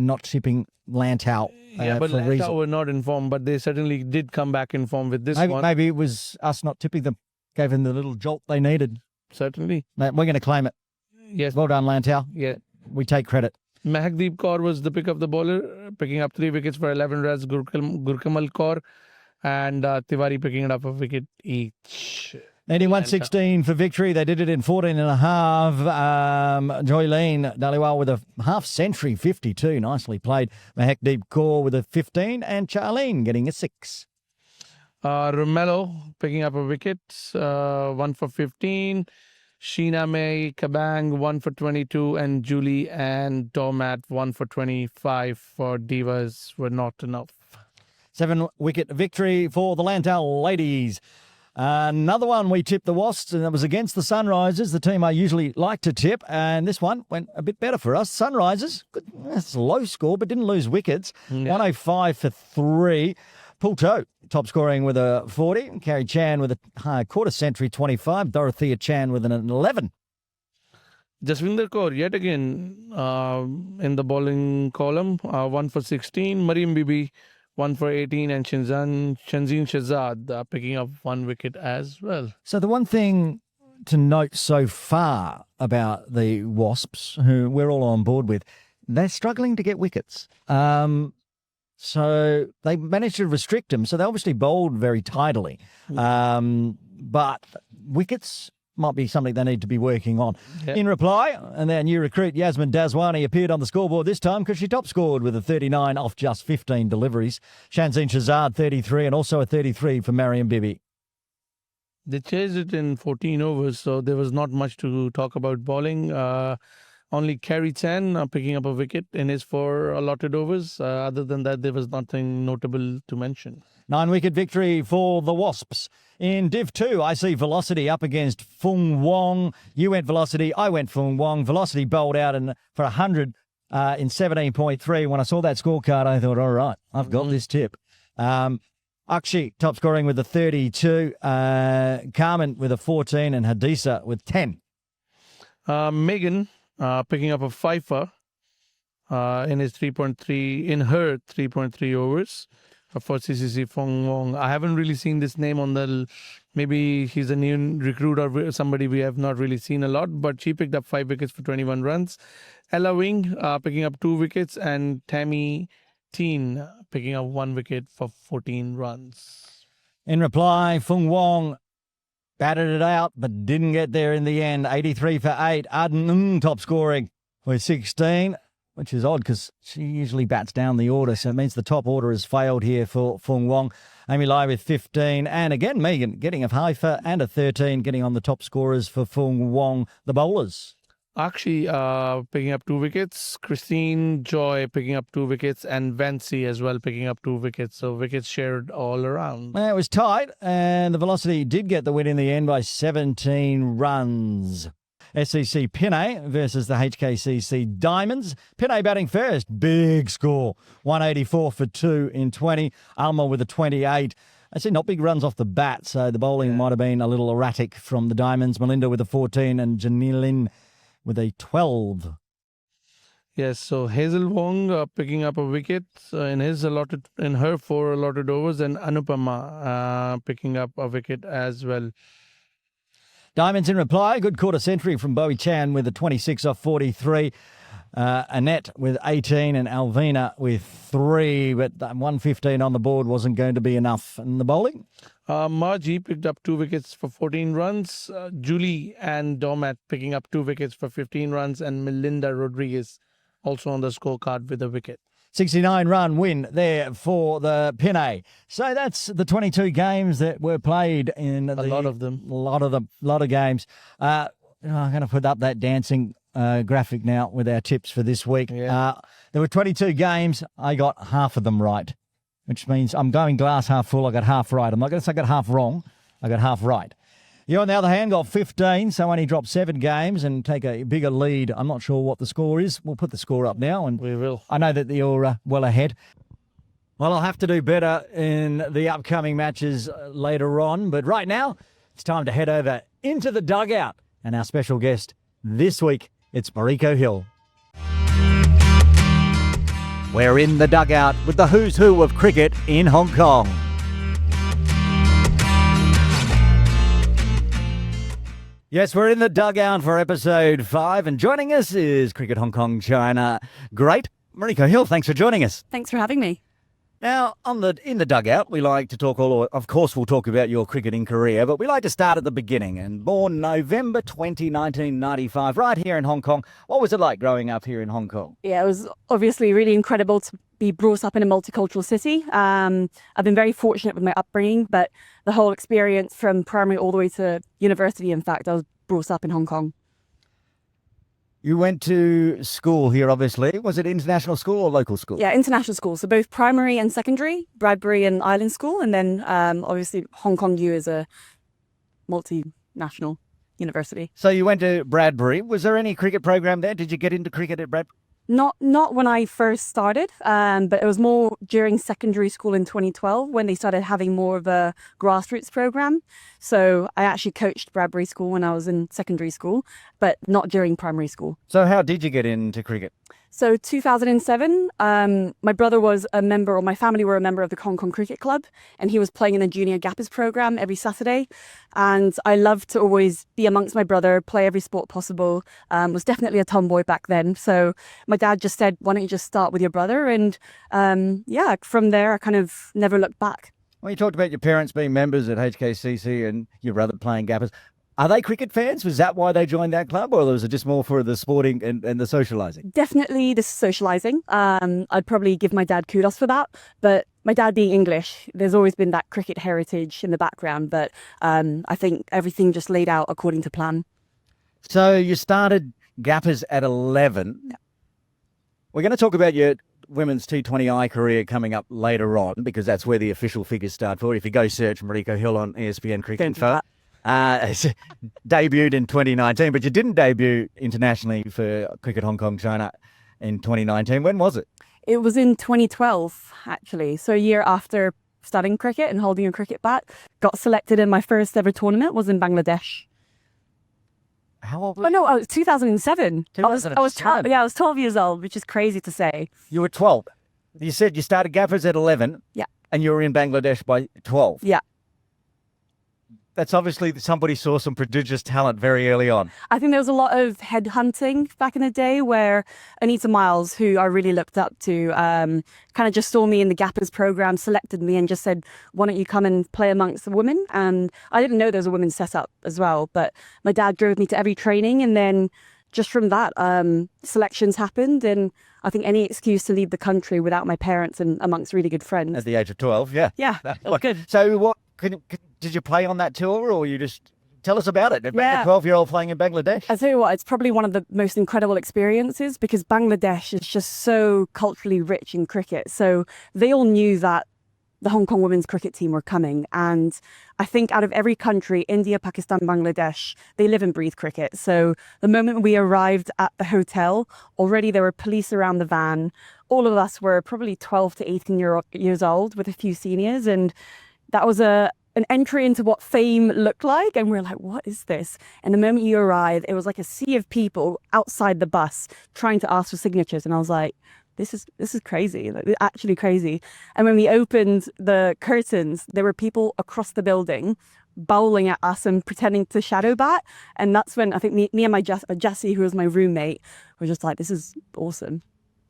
[SPEAKER 1] not tipping Lantau.
[SPEAKER 2] But Lantau were not informed, but they certainly did come back in form with this one.
[SPEAKER 1] Maybe it was us not tipping them, gave them the little jolt they needed.
[SPEAKER 2] Certainly.
[SPEAKER 1] We're going to claim it.
[SPEAKER 2] Yes.
[SPEAKER 1] Well done, Lantau.
[SPEAKER 2] Yeah.
[SPEAKER 1] We take credit.
[SPEAKER 2] Mahakdeep Kaur was the pick of the bowler, picking up 3 wickets for 11 runs. Gurkamal Kaur and Tiwari picking up a wicket each.
[SPEAKER 1] 81-16 for victory. They did it in 14 and a half. Joylene Dhaliwal with a half-century 52. Nicely played. Mahakdeep Kaur with a 15 and Charlene getting a 6.
[SPEAKER 2] Romello picking up a wicket, 1 for 15. Sheena May Kabang 1 for 22, and Julie and Domat 1 for 25 for Divas were not enough.
[SPEAKER 1] 7-wicket victory for the Lantau Ladies. Another one we tipped the Wasps, and that was against the Sunrisers, the team I usually like to tip, and this one went a bit better for us. Sunrisers, good, that's a low score, but didn't lose wickets. 105 for 3. Pulto, top scoring with a 40. Carrie Chan with a quarter century 25. Dorothea Chan with an 11.
[SPEAKER 2] Jaswinder Kaur, yet again, in the bowling column, 1 for 16. Mariam Bibi, 1 for 18. And Shenzhen Shahzad picking up 1 wicket as well.
[SPEAKER 1] So the one thing to note so far about the Wasps, who we're all on board with, they're struggling to get wickets. So they managed to restrict them. So they obviously bowled very tidily. But wickets might be something they need to be working on. Yep. In reply, and their new recruit Yasmin Daswani appeared on the scoreboard this time because she top scored with a 39 off just 15 deliveries. Shenzhen Shahzad 33 and also a 33 for Mariam Bibi.
[SPEAKER 2] They chased it in 14 overs, so there was not much to talk about bowling. Only Kerry Chan picking up a wicket in his 4 allotted overs. Other than that, there was nothing notable to mention.
[SPEAKER 1] 9-wicket victory for the Wasps. In Div 2, I see Velocity up against Fung Wong. You went Velocity, I went Fung Wong. Velocity bowled out for 100 in 17.3. When I saw that scorecard, I thought, all right, I've got this tip. Akshi top scoring with a 32. Carmen with a 14 and Hadisa with 10.
[SPEAKER 2] Megan picking up a fifer in her 3.3 overs for CCC Fung Wong. I haven't really seen this name on the, maybe he's a new recruit or somebody we have not really seen a lot, but she picked up 5 wickets for 21 runs. Ella Wing picking up 2 wickets and Tammy Teen picking up 1 wicket for 14 runs.
[SPEAKER 1] In reply, Fung Wong batted it out, but didn't get there in the end. 83 for 8. Arden top scoring with 16, which is odd because she usually bats down the order, so it means the top order has failed here for Fung Wong. Amy Lai with 15, and again Megan getting a fifer and a 13, getting on the top scorers for Fung Wong, the bowlers.
[SPEAKER 2] Akshi picking up 2 wickets, Christine Joy picking up 2 wickets, and Vancy as well picking up 2 wickets. So wickets shared all around.
[SPEAKER 1] Well, it was tight, and the Velocity did get the win in the end by 17 runs. SCC Pinay versus the HKCC Diamonds. Pinay batting first, big score, 184 for 2 in 20. Alma with a 28. I see not big runs off the bat, so the bowling might have been a little erratic from the Diamonds. Melinda with a 14 and Janilin with a 12.
[SPEAKER 2] Yes, so Hazel Wong picking up a wicket in her 4 allotted overs, and Anupama picking up a wicket as well.
[SPEAKER 1] Diamonds in reply, good quarter century from Bowie Chan with a 26 off 43. Annette with 18 and Alvina with 3, but 115 on the board wasn't going to be enough. And the bowling?
[SPEAKER 2] Margie picked up 2 wickets for 14 runs. Julie and Domat picking up 2 wickets for 15 runs. And Melinda Rodriguez also on the scorecard with a wicket.
[SPEAKER 1] 69-run win there for the Pinay. So that's the 22 games that were played in
[SPEAKER 2] a lot of them.
[SPEAKER 1] A lot of games. I'm going to put up that dancing graphic now with our tips for this week. Yeah. There were 22 games. I got half of them right, which means I'm going glass half full. I got half right. I'm not going to say I got half wrong. I got half right. You, on the other hand, got 15, so only dropped 7 games and take a bigger lead. I'm not sure what the score is. We'll put the score up now. And
[SPEAKER 2] we will.
[SPEAKER 1] I know that you're well ahead. Well, I'll have to do better in the upcoming matches later on. But right now, it's time to head over into the dugout. And our special guest this week, it's Mariko Hill. We're in the dugout with the who's who of cricket in Hong Kong. Yes, we're in the dugout for episode 5, and joining us is Cricket Hong Kong China great Mariko Hill. Thanks for joining us.
[SPEAKER 3] Thanks for having me.
[SPEAKER 1] Now, in the dugout, we like to talk of course, we'll talk about your cricketing career, but we like to start at the beginning. And born November 20, 1995, right here in Hong Kong. What was it like growing up here in Hong Kong?
[SPEAKER 3] Yeah, it was obviously really incredible to be brought up in a multicultural city. I've been very fortunate with my upbringing, but the whole experience from primary all the way to university, in fact, I was brought up in Hong Kong.
[SPEAKER 1] You went to school here, obviously. Was it international school or local school?
[SPEAKER 3] Yeah, international school. So both primary and secondary, Bradbury and Island School. And then obviously Hong Kong U is a multinational university.
[SPEAKER 1] So you went to Bradbury. Was there any cricket program there? Did you get into cricket at Bradbury?
[SPEAKER 3] Not when I first started, but it was more during secondary school in 2012 when they started having more of a grassroots program. So I actually coached Bradbury School when I was in secondary school, but not during primary school.
[SPEAKER 1] So how did you get into cricket?
[SPEAKER 3] So 2007, my brother was a member, or my family were a member of the Hong Kong Cricket Club, and he was playing in the junior gappers program every Saturday. And I loved to always be amongst my brother, play every sport possible. Was definitely a tomboy back then. So my dad just said, why don't you just start with your brother? And yeah, from there, I kind of never looked back.
[SPEAKER 1] Well, you talked about your parents being members at HKCC and your brother playing gappers. Are they cricket fans? Was that why they joined that club, or was it just more for the sporting and the socialising?
[SPEAKER 3] Definitely the socialising. I'd probably give my dad kudos for that. But my dad being English, there's always been that cricket heritage in the background. But I think everything just laid out according to plan.
[SPEAKER 1] So you started gappers at 11.
[SPEAKER 3] Yeah.
[SPEAKER 1] We're going to talk about your women's T20I career coming up later on, because that's where the official figures start for. If you go search Mariko Hill on ESPN Cricket Info. Debuted in 2019, but you didn't debut internationally for Cricket Hong Kong China in 2019. When was it?
[SPEAKER 3] It was in 2012, actually. So a year after studying cricket and holding a cricket bat. Got selected in my first ever tournament, was in Bangladesh.
[SPEAKER 1] How old
[SPEAKER 3] Oh, no, it was 2007. I was
[SPEAKER 1] 2007.
[SPEAKER 3] I was 12 years old, which is crazy to say.
[SPEAKER 1] You were 12. You said you started gappers at 11.
[SPEAKER 3] Yeah.
[SPEAKER 1] And you were in Bangladesh by 12.
[SPEAKER 3] Yeah.
[SPEAKER 1] That's obviously somebody saw some prodigious talent very early on.
[SPEAKER 3] I think there was a lot of headhunting back in the day where Anita Miles, who I really looked up to, kind of just saw me in the Gappers program, selected me and just said, why don't you come and play amongst the women? And I didn't know there was a women's setup as well, but my dad drove me to every training. And then just from that, selections happened. And I think any excuse to leave the country without my parents and amongst really good friends.
[SPEAKER 1] At the age of 12, yeah.
[SPEAKER 3] Yeah, it was good.
[SPEAKER 1] So what did you play on that tour, or you just tell us about it?
[SPEAKER 3] Yeah.
[SPEAKER 1] A 12-year-old playing in Bangladesh.
[SPEAKER 3] I tell you what, it's probably one of the most incredible experiences because Bangladesh is just so culturally rich in cricket. So they all knew that the Hong Kong women's cricket team were coming. And I think out of every country, India, Pakistan, Bangladesh, they live and breathe cricket. So the moment we arrived at the hotel, already there were police around the van. All of us were probably 12 to 18 years old with a few seniors. And that was an entry into what fame looked like. And we're like, what is this? And the moment you arrive, it was like a sea of people outside the bus trying to ask for signatures. And I was like, this is crazy, like, actually crazy. And when we opened the curtains, there were people across the building bowling at us and pretending to shadow bat. And that's when I think me and my Jessie, who was my roommate, were just like, this is awesome.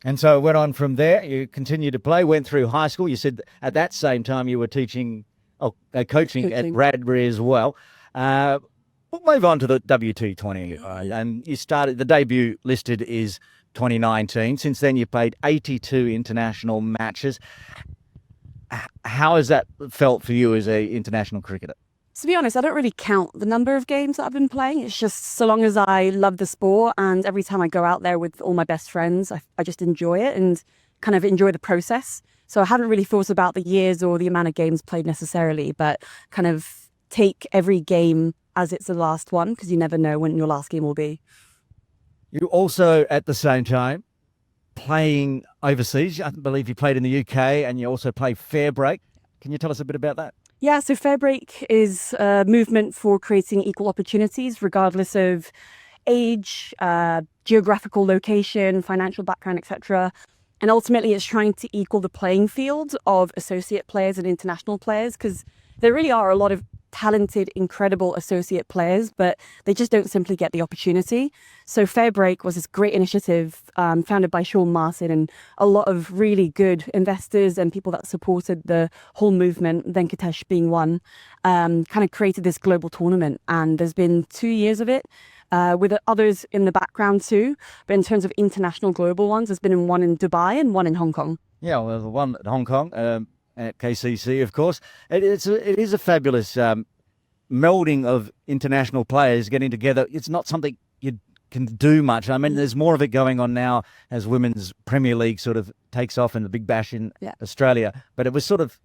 [SPEAKER 1] And so it went on from there. You continued to play, went through high school. You said at that same time you were coaching at Bradbury as well. We'll move on to the WT20. And you started, the debut listed is 2019. Since then, you played 82 international matches. How has that felt for you as an international cricketer?
[SPEAKER 3] To be honest, I don't really count the number of games that I've been playing. It's just so long as I love the sport, and every time I go out there with all my best friends, I just enjoy it and kind of enjoy the process. So I haven't really thought about the years or the amount of games played necessarily, but kind of take every game as it's the last one because you never know when your last game will be.
[SPEAKER 1] You also, at the same time, playing overseas. I believe you played in the UK and you also play Fair Break. Can you tell us a bit about that?
[SPEAKER 3] Yeah, so Fair Break is a movement for creating equal opportunities regardless of age, geographical location, financial background, etc. And ultimately, it's trying to equal the playing field of associate players and international players because there really are a lot of talented, incredible associate players, but they just don't simply get the opportunity. So Fair Break was this great initiative founded by Sean Martin and a lot of really good investors and people that supported the whole movement, Venkatesh being one, kind of created this global tournament. And there's been 2 years of it. With others in the background too. But in terms of international global ones, there's been one in Dubai and one in Hong Kong.
[SPEAKER 1] Yeah, well, the one at Hong Kong, at KCC, of course. It is a fabulous melding of international players getting together. It's not something you can do much. I mean, there's more of it going on now as Women's Premier League sort of takes off and the Big Bash in Australia. But it was sort of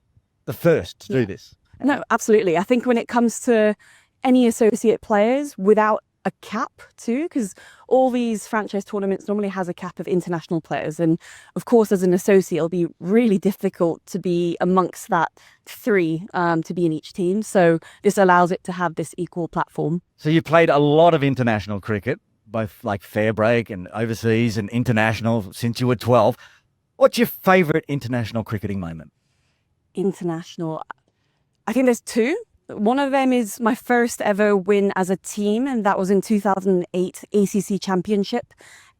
[SPEAKER 1] the first to do this.
[SPEAKER 3] No, absolutely. I think when it comes to any associate players, without a a cap too, because all these franchise tournaments normally has a cap of international players. And of course, as an associate, it'll be really difficult to be amongst that three to be in each team. So this allows it to have this equal platform.
[SPEAKER 1] So you played a lot of international cricket, both like fair break and overseas and international since you were 12. What's your favourite international cricketing moment?
[SPEAKER 3] International, I think there's two. One of them is my first ever win as a team, and that was in 2008 ACC Championship.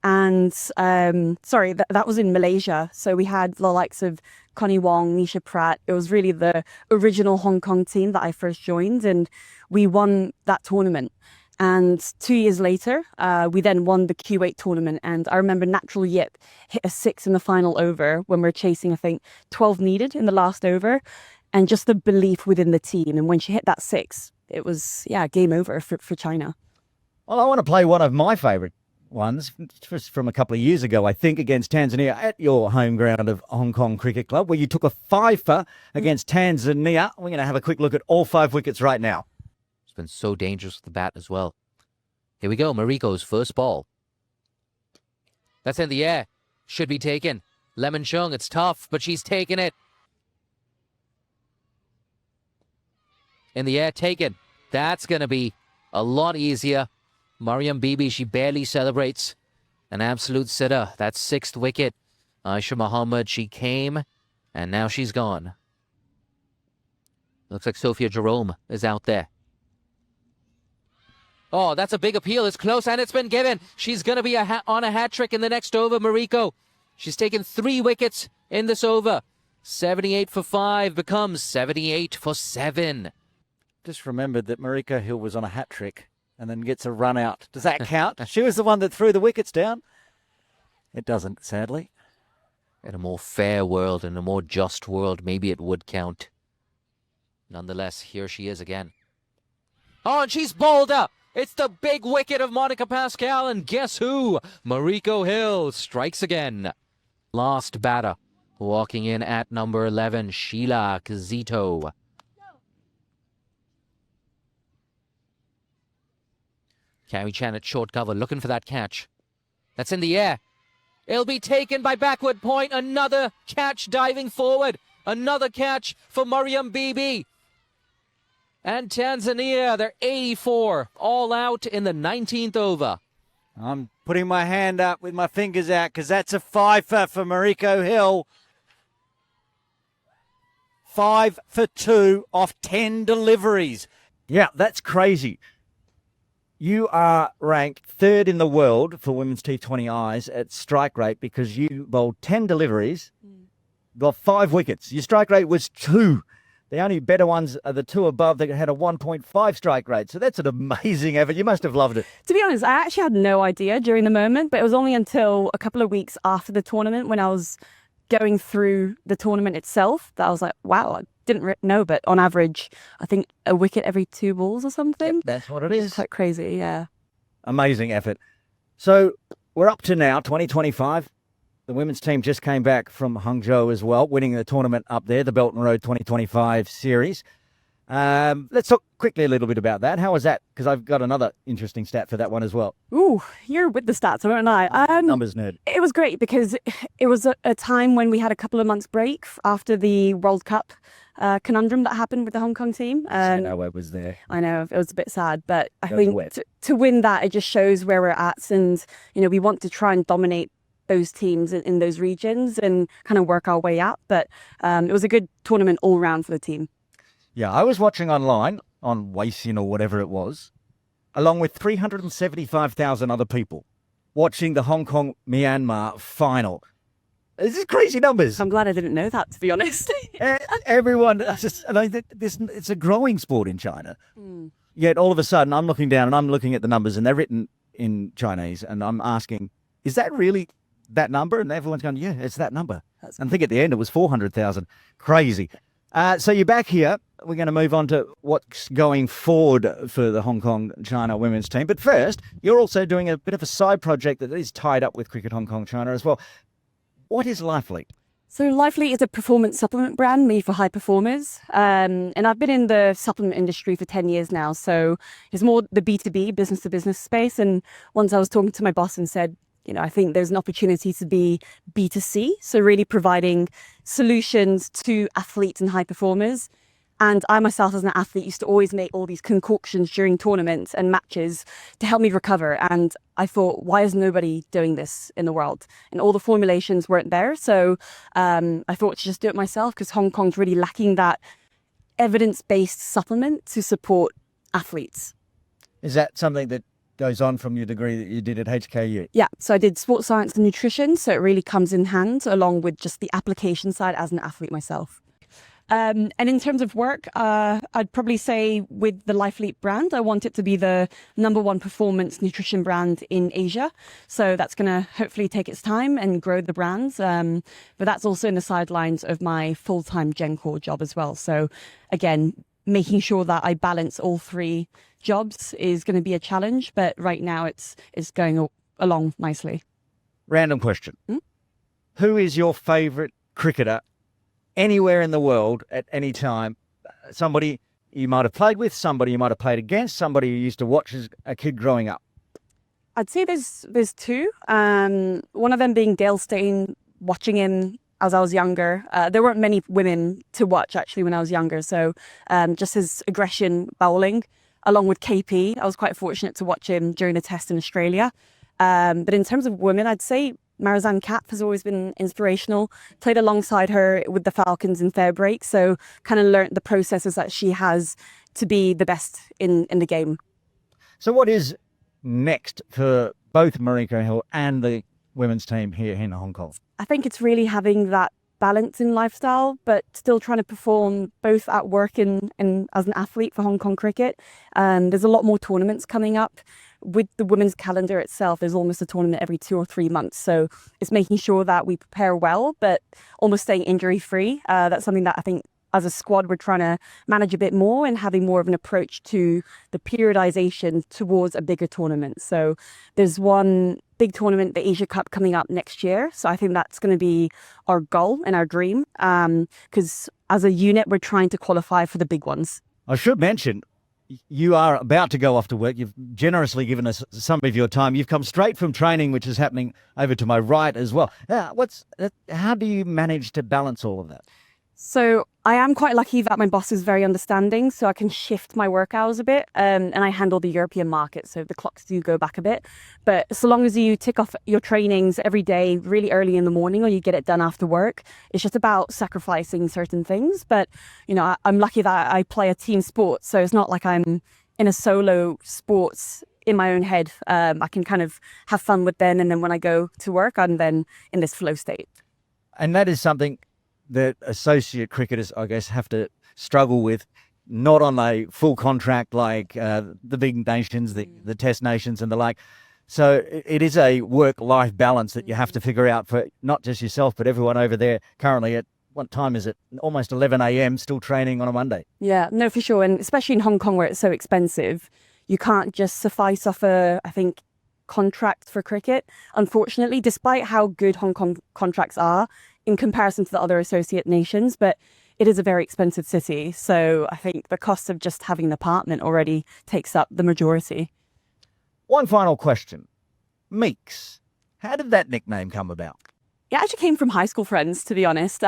[SPEAKER 3] And that was in Malaysia. So we had the likes of Connie Wong, Nisha Pratt. It was really the original Hong Kong team that I first joined, and we won that tournament. And 2 years later, we then won the Kuwait tournament. And I remember Natural Yip hit a 6 in the final over when we were chasing, I think, 12 needed in the last over. And just the belief within the team. And when she hit that 6, it was, game over for China.
[SPEAKER 1] Well, I want to play one of my favourite ones from a couple of years ago, I think, against Tanzania at your home ground of Hong Kong Cricket Club, where you took a fifer against Tanzania. We're going to have a quick look at all 5 wickets right now.
[SPEAKER 4] It's been so dangerous with the bat as well. Here we go, Mariko's first ball. That's in the air. Should be taken. Lemon Chung, it's tough, but she's taken it. In the air, taken. That's going to be a lot easier. Mariam Bibi, she barely celebrates. An absolute sitter. That's 6th wicket. Aisha Muhammad, she came, and now she's gone. Looks like Sophia Jerome is out there. Oh, that's a big appeal. It's close, and it's been given. She's going to be on a hat-trick in the next over, Mariko. She's taken 3 wickets in this over. 78 for 5 becomes 78 for 7.
[SPEAKER 1] Just remembered that Mariko Hill was on a hat trick and then gets a run out. Does that count? She was the one that threw the wickets down. It doesn't, sadly.
[SPEAKER 4] In a more fair world, in a more just world, maybe it would count. Nonetheless, here she is again. Oh, and she's bowled up. It's the big wicket of Monica Pascal, and guess who? Mariko Hill strikes again. Last batter, walking in at number 11, Sheila Kizito. Carrie Chan at short cover, looking for that catch. That's in the air. It'll be taken by backward point. Another catch diving forward. Another catch for Mariam Bibi. And Tanzania, they're 84, all out in the 19th over.
[SPEAKER 1] I'm putting my hand up with my fingers out because that's a fifer for Mariko Hill. 5 for 2 off 10 deliveries. Yeah, that's crazy. You are ranked 3rd in the world for women's T20Is at strike rate because you bowled 10 deliveries, got 5 wickets. Your strike rate was 2. The only better ones are the 2 above that had a 1.5 strike rate. So that's an amazing effort. You must have loved it.
[SPEAKER 3] To be honest, I actually had no idea during the moment, but it was only until a couple of weeks after the tournament when I was going through the tournament itself that I was like, wow, I didn't know, but on average, I think a wicket every 2 balls or something.
[SPEAKER 1] Yep, that's what it is.
[SPEAKER 3] It's quite crazy, yeah.
[SPEAKER 1] Amazing effort. So we're up to now, 2025. The women's team just came back from Hangzhou as well, winning the tournament up there, the Belt and Road 2025 series. Let's talk quickly a little bit about that. How was that? Because I've got another interesting stat for that one as well.
[SPEAKER 3] Ooh, you're with the stats, aren't I?
[SPEAKER 1] Numbers nerd.
[SPEAKER 3] It was great because it was a time when we had a couple of months break after the World Cup conundrum that happened with the Hong Kong team.
[SPEAKER 1] I know I was there.
[SPEAKER 3] I know, it was a bit sad, but I think to win that, it just shows where we're at. And, we want to try and dominate those teams in those regions and kind of work our way out. But it was a good tournament all round for the team.
[SPEAKER 1] Yeah, I was watching online on Weixin or whatever it was, along with 375,000 other people watching the Hong Kong-Myanmar final. This is crazy numbers.
[SPEAKER 3] I'm glad I didn't know that, to be honest.
[SPEAKER 1] Everyone, it's a growing sport in China. Yet all of a sudden I'm looking down and I'm looking at the numbers and they're written in Chinese and I'm asking, is that really that number? And everyone's going, yeah, it's that number. And I think at the end it was 400,000. Crazy. So you're back here. We're going to move on to what's going forward for the Hong Kong China women's team. But first, you're also doing a bit of a side project that is tied up with Cricket Hong Kong China as well. What is Life League?
[SPEAKER 3] So Lively is a performance supplement brand made for high performers. And I've been in the supplement industry for 10 years now. So it's more the B2B, business to business space. And once I was talking to my boss and said, I think there's an opportunity to be B2C. So really providing solutions to athletes and high performers. And I myself as an athlete used to always make all these concoctions during tournaments and matches to help me recover. And I thought, why is nobody doing this in the world? And all the formulations weren't there. So I thought to just do it myself, because Hong Kong's really lacking that evidence-based supplement to support athletes.
[SPEAKER 1] Is that something that goes on from your degree that you did at HKU?
[SPEAKER 3] Yeah, so I did sports science and nutrition. So it really comes in hand along with just the application side as an athlete myself. And in terms of work, I'd probably say with the Lively brand, I want it to be the #1 performance nutrition brand in Asia. So that's going to hopefully take its time and grow the brands. But that's also in the sidelines of my full-time Gen Core job as well. So again, making sure that I balance all 3 jobs is going to be a challenge. But right now it's going along nicely.
[SPEAKER 1] Random question. Who is your favourite cricketer anywhere in the world at any time? Somebody you might have played with, somebody you might have played against, somebody you used to watch as a kid growing up?
[SPEAKER 3] I'd say there's 2. One of them being Dale Steyn, watching him as I was younger. There weren't many women to watch actually when I was younger. So just his aggression bowling, along with KP, I was quite fortunate to watch him during a test in Australia. But in terms of women, I'd say Marizanne Kapp has always been inspirational. Played alongside her with the Falcons in fair break, so kind of learnt the processes that she has to be the best in the game.
[SPEAKER 1] So what is next for both Mariko Hill and the women's team here in Hong Kong?
[SPEAKER 3] I think it's really having that balance in lifestyle, but still trying to perform both at work and as an athlete for Hong Kong cricket. There's a lot more tournaments coming up. With the women's calendar itself, there's almost a tournament every 2 or 3 months. So it's making sure that we prepare well, but almost staying injury free. That's something that I think as a squad, we're trying to manage a bit more and having more of an approach to the periodization towards a bigger tournament. So there's one big tournament, the Asia Cup, coming up next year. So I think that's going to be our goal and our dream, because as a unit, we're trying to qualify for the big ones.
[SPEAKER 1] I should mention, you are about to go off to work. You've generously given us some of your time. You've come straight from training, which is happening over to my right as well. How do you manage to balance all of that?
[SPEAKER 3] So I am quite lucky that my boss is very understanding, so I can shift my work hours a bit, and I handle the European market, so the clocks do go back a bit. But so long as you tick off your trainings every day really early in the morning, or you get it done after work, it's just about sacrificing certain things. But, I'm lucky that I play a team sport, so it's not like I'm in a solo sports in my own head. I can kind of have fun with them, and then when I go to work, I'm then in this flow state.
[SPEAKER 1] And that is something that associate cricketers, I guess, have to struggle with, not on a full contract like the big nations, the test nations and the like. So it is a work-life balance that you have to figure out for not just yourself, but everyone over there currently at, what time is it? Almost 11 a.m. still training on a Monday.
[SPEAKER 3] Yeah, no, for sure. And especially in Hong Kong where it's so expensive, you can't just suffice off contract for cricket. Unfortunately, despite how good Hong Kong contracts are in comparison to the other associate nations, but it is a very expensive city. So I think the cost of just having an apartment already takes up the majority.
[SPEAKER 1] One final question. Meeks, how did that nickname come about?
[SPEAKER 3] It actually came from high school friends, to be honest.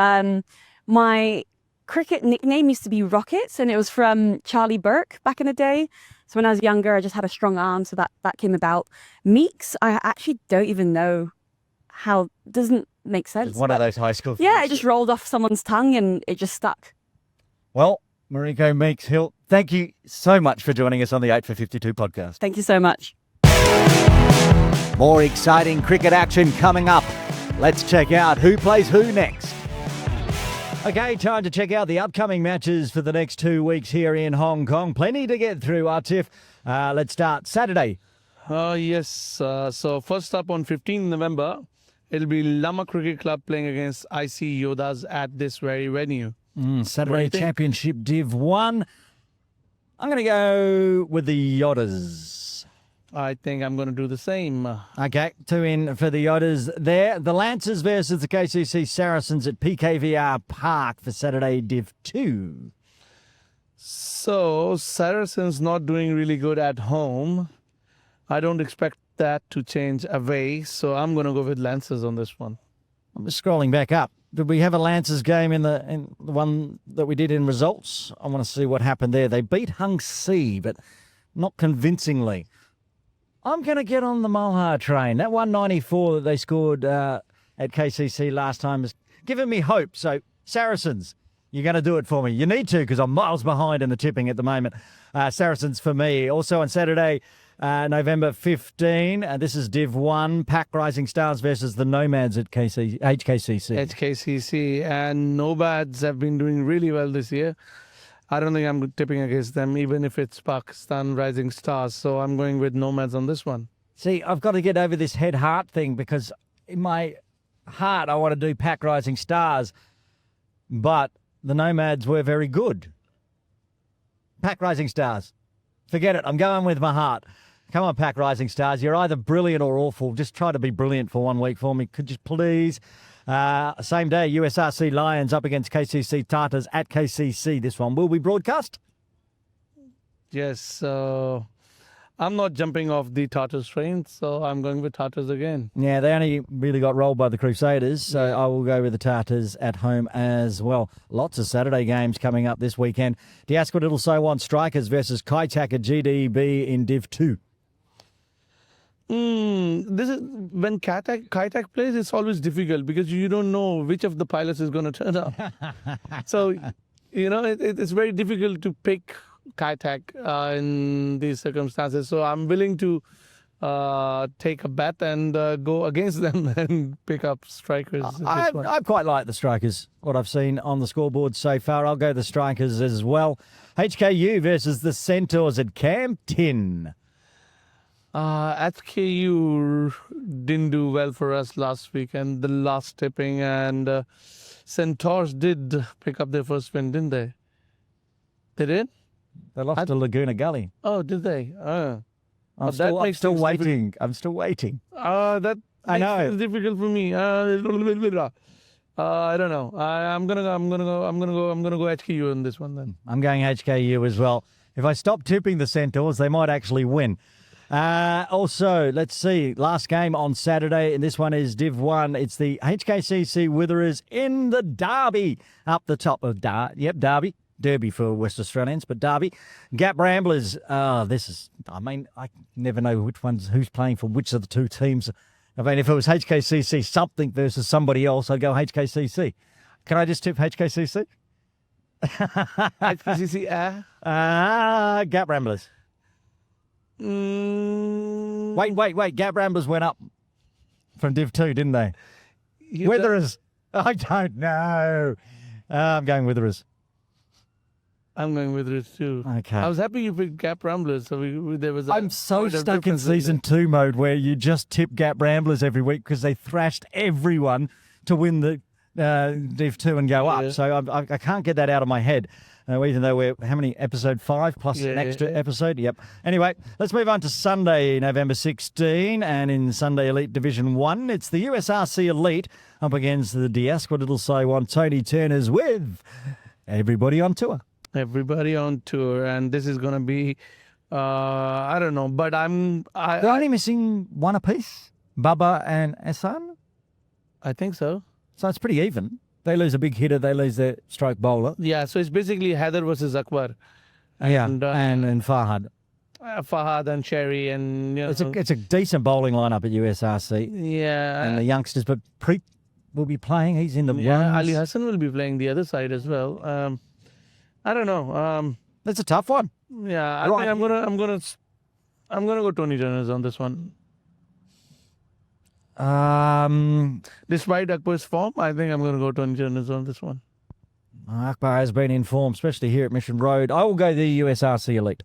[SPEAKER 3] My cricket nickname used to be Rockets, and it was from Charlie Burke back in the day. So when I was younger, I just had a strong arm, so that came about. Meeks, I actually don't even know how, doesn't make sense.
[SPEAKER 1] It's one of those high school things.
[SPEAKER 3] Yeah, it just rolled off someone's tongue and it just stuck.
[SPEAKER 1] Well, Mariko Meeks Hill, thank you so much for joining us on the 8 for 52 podcast.
[SPEAKER 3] Thank you so much.
[SPEAKER 1] More exciting cricket action coming up. Let's check out who plays who next. Okay, time to check out the upcoming matches for the next 2 weeks here in Hong Kong. Plenty to get through, Atif. Let's start Saturday.
[SPEAKER 2] Yes. So first up on 15 November, it'll be Lama Cricket Club playing against IC Yodas at this very venue.
[SPEAKER 1] Saturday Championship Div 1. I'm going to go with the Yodas.
[SPEAKER 2] I think I'm going to do the same.
[SPEAKER 1] Okay, 2 in for the Otters there. The Lancers versus the KCC Saracens at PKVR Park for Saturday Div 2.
[SPEAKER 2] So, Saracens not doing really good at home. I don't expect that to change away, so I'm going to go with Lancers on this one.
[SPEAKER 1] I'm just scrolling back up. Did we have a Lancers game in the one that we did in results? I want to see what happened there. They beat Hung C, but not convincingly. I'm going to get on the Mulhar train. That 194 that they scored at KCC last time has given me hope. So, Saracens, you're going to do it for me. You need to, because I'm miles behind in the tipping at the moment. Saracens for me. Also on Saturday, November 15, this is Div 1, Pack Rising Stars versus the Nomads at HKCC.
[SPEAKER 2] HKCC and Nomads have been doing really well this year. I don't think I'm tipping against them, even if it's Pakistan Rising Stars. So I'm going with Nomads on this one.
[SPEAKER 1] See, I've got to get over this head-heart thing, because in my heart I want to do Pack Rising Stars, but the Nomads were very good. Pack Rising Stars. Forget it. I'm going with my heart. Come on, Pack Rising Stars. You're either brilliant or awful. Just try to be brilliant for 1 week for me. Could you please? Same day, USRC Lions up against KCC Tartars at KCC. This one will be broadcast.
[SPEAKER 2] Yes, so I'm not jumping off the Tartars train, so I'm going with Tartars again.
[SPEAKER 1] Yeah, they only really got rolled by the Crusaders, so I will go with the Tartars at home as well. Lots of Saturday games coming up this weekend. Diasco Little Sowon Strikers versus Kaitak at GDB in Div 2.
[SPEAKER 2] This is when Kaitak plays, it's always difficult because you don't know which of the pilots is going to turn up. So, it's very difficult to pick Kaitak in these circumstances. So I'm willing to take a bet and go against them and pick up Strikers.
[SPEAKER 1] I quite like the Strikers, what I've seen on the scoreboard so far. I'll go the Strikers as well. HKU versus the Centaurs at Campton.
[SPEAKER 2] HKU didn't do well for us last week and the last tipping, and Centaurs did pick up their first win, didn't they? They did?
[SPEAKER 1] They lost to Laguna Gully.
[SPEAKER 2] Oh, did they?
[SPEAKER 1] I'm still waiting. I'm still waiting.
[SPEAKER 2] That
[SPEAKER 1] I know
[SPEAKER 2] it's difficult for me. I don't know. I'm gonna go HKU on this one then.
[SPEAKER 1] I'm going HKU as well. If I stop tipping the Centaurs, they might actually win. Also, let's see, last game on Saturday, and this one is Div 1. It's the HKCC Witherers in the Derby, up the top of Derby. Derby for West Australians, but Derby. Gap Ramblers, I never know who's playing for which of the two teams. I mean, if it was HKCC something versus somebody else, I'd go HKCC. Can I just tip HKCC?
[SPEAKER 2] HKCC,
[SPEAKER 1] Gap Ramblers. Wait. Gap Ramblers went up from Div 2, didn't they? Witherers. I don't know. I'm going Witherers.
[SPEAKER 2] I'm going Witherers too.
[SPEAKER 1] Okay.
[SPEAKER 2] I was happy you picked Gap Ramblers. So there was.
[SPEAKER 1] I'm so stuck in Season 2 mode where you just tip Gap Ramblers every week because they thrashed everyone to win the Div 2 and go up. So I can't get that out of my head. Even though we're, episode 5 plus an extra episode? Yep. Anyway, let's move on to Sunday, November 16. And in Sunday Elite Division 1, it's the USRC Elite up against the Diasco Little Saiwan Tony Turners with everybody on tour.
[SPEAKER 2] Everybody on tour. And this is going to be, I don't know, but
[SPEAKER 1] they're only missing one apiece, Baba and Asan?
[SPEAKER 2] I think so.
[SPEAKER 1] So it's pretty even. They lose a big hitter, they lose their stroke bowler.
[SPEAKER 2] Yeah, so it's basically Heather versus Akbar.
[SPEAKER 1] And Farhad.
[SPEAKER 2] Fahad and Sherry and...
[SPEAKER 1] It's a decent bowling lineup at USRC.
[SPEAKER 2] Yeah.
[SPEAKER 1] And the youngsters, but Preet will be playing. He's in the runs.
[SPEAKER 2] Ali Hassan will be playing the other side as well. I don't know.
[SPEAKER 1] That's a tough one.
[SPEAKER 2] Yeah, I think I'm gonna go Tony Turners on this one. Despite Akbar's form, I think I'm going to go Tony Turners on this one.
[SPEAKER 1] Akbar has been in form, especially here at Mission Road. I will go the USRC Elite,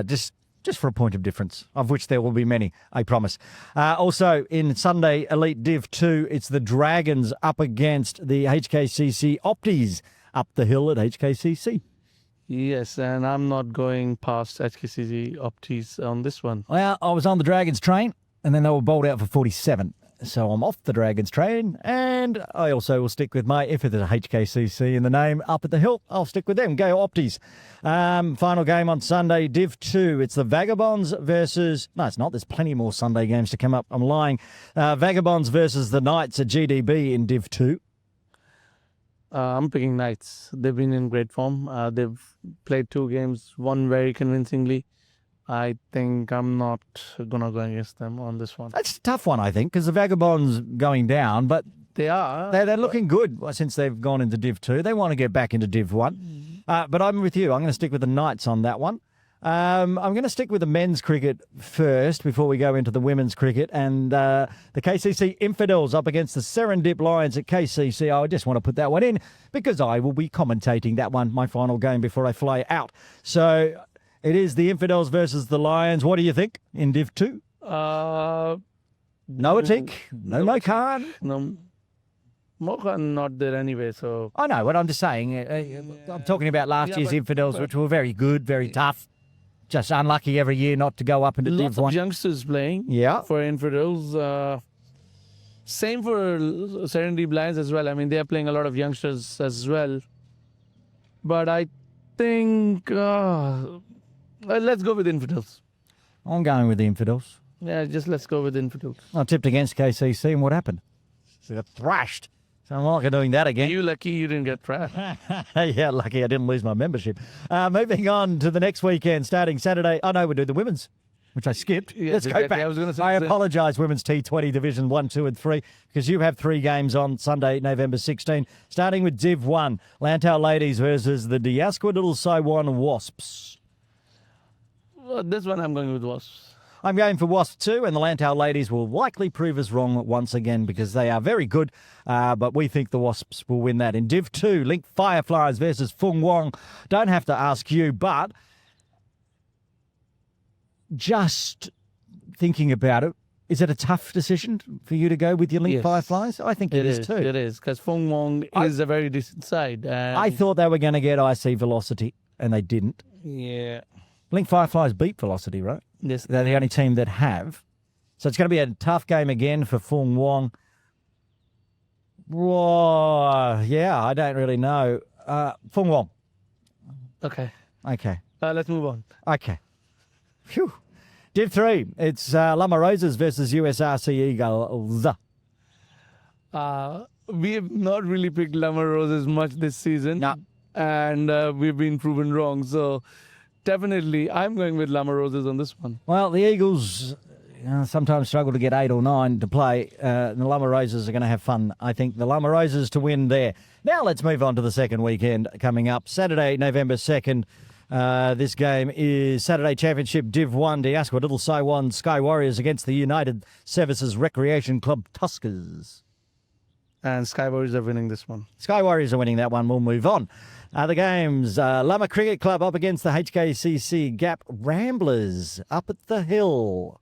[SPEAKER 1] just for a point of difference, of which there will be many, I promise. Also, in Sunday Elite Div 2, it's the Dragons up against the HKCC Opties up the hill at HKCC.
[SPEAKER 2] Yes, and I'm not going past HKCC Optis on this one.
[SPEAKER 1] Well, I was on the Dragons train, and then they were bowled out for 47. So I'm off the Dragons train, and I also will stick with my, if there's a HKCC in the name, up at the hill, I'll stick with them. Go Opties. Final game on Sunday, Div 2. It's the Vagabonds versus... No, it's not. There's plenty more Sunday games to come up. I'm lying. Vagabonds versus the Knights at GDB in Div 2.
[SPEAKER 2] I'm picking Knights. They've been in great form. They've played 2 games, won very convincingly. I think I'm not going to go against them on this one.
[SPEAKER 1] That's a tough one, I think, because the Vagabonds going down, but
[SPEAKER 2] They are.
[SPEAKER 1] they're looking good since they've gone into Div 2. They want to get back into Div 1. But I'm with you. I'm going to stick with the Knights on that one. I'm going to stick with the men's cricket first before we go into the women's cricket. And the KCC Infidels up against the Serendip Lions at KCC. I just want to put that one in because I will be commentating that one, my final game before I fly out. So it is the Infidels versus the Lions. What do you think in Div 2? No Atik, no Mokan.
[SPEAKER 2] No, Mocha not there anyway, so...
[SPEAKER 1] I know, but I'm just saying, I'm talking about last year's Infidels, which were very good, very tough. Just unlucky every year not to go up into
[SPEAKER 2] Lots
[SPEAKER 1] Div
[SPEAKER 2] of
[SPEAKER 1] 1.
[SPEAKER 2] youngsters playing for Infidels. Same for Serendip Lions as well. I mean, they're playing a lot of youngsters as well. But I think... let's go with Infidels.
[SPEAKER 1] I'm going with the Infidels.
[SPEAKER 2] Yeah, just let's go with Infidels.
[SPEAKER 1] I tipped against KCC, and what happened? They got thrashed. So I'm not doing that again.
[SPEAKER 2] You lucky you didn't get trapped.
[SPEAKER 1] Yeah, lucky I didn't lose my membership. Moving on to the next weekend, starting Saturday. Oh, no, we're doing the women's, which I skipped.
[SPEAKER 2] Yeah,
[SPEAKER 1] Let's go back.
[SPEAKER 2] I was gonna say
[SPEAKER 1] I
[SPEAKER 2] the-
[SPEAKER 1] apologise, Women's T20 Division 1, 2 and 3, because you have 3 games on Sunday, November 16, starting with Div 1. Lantau Ladies versus the Diasquadil Saiwan Wasps.
[SPEAKER 2] Well, this one I'm going with Wasps.
[SPEAKER 1] I'm going for Wasp 2, and the Lantau Ladies will likely prove us wrong once again because they are very good, but we think the Wasps will win that. In Div 2, Link Fireflies versus Fung Wong. Don't have to ask you, but just thinking about it, is it a tough decision for you to go with your Link
[SPEAKER 2] Yes.
[SPEAKER 1] Fireflies? I think it is too.
[SPEAKER 2] It is, because Fung Wong is a very decent side. And
[SPEAKER 1] I thought they were going to get IC Velocity, and they didn't.
[SPEAKER 2] Yeah.
[SPEAKER 1] Link Fireflies beat Velocity, right?
[SPEAKER 2] Yes.
[SPEAKER 1] They're the only team that have. So it's going to be a tough game again for Fung Wong. Whoa, yeah, I don't really know. Fung Wong.
[SPEAKER 2] Okay.
[SPEAKER 1] Okay.
[SPEAKER 2] Let's move on.
[SPEAKER 1] Okay. Phew. Div 3, it's Lama Roses versus USRC Eagles.
[SPEAKER 2] We have not really picked Lama Roses much this season.
[SPEAKER 1] No.
[SPEAKER 2] And we've been proven wrong. So definitely, I'm going with Lama Roses on this one.
[SPEAKER 1] Well, the Eagles sometimes struggle to get 8 or 9 to play. The Lama Roses are going to have fun. I think the Lama Roses to win there. Now let's move on to the second weekend coming up. Saturday, November 2nd. This game is Saturday Championship Div 1. Diasqua Little Saiwan Sky Warriors against the United Services Recreation Club Tuskers.
[SPEAKER 2] And Sky Warriors are winning this one.
[SPEAKER 1] Sky Warriors are winning that one. We'll move on. The games, Lama Cricket Club up against the HKCC Gap Ramblers up at the hill.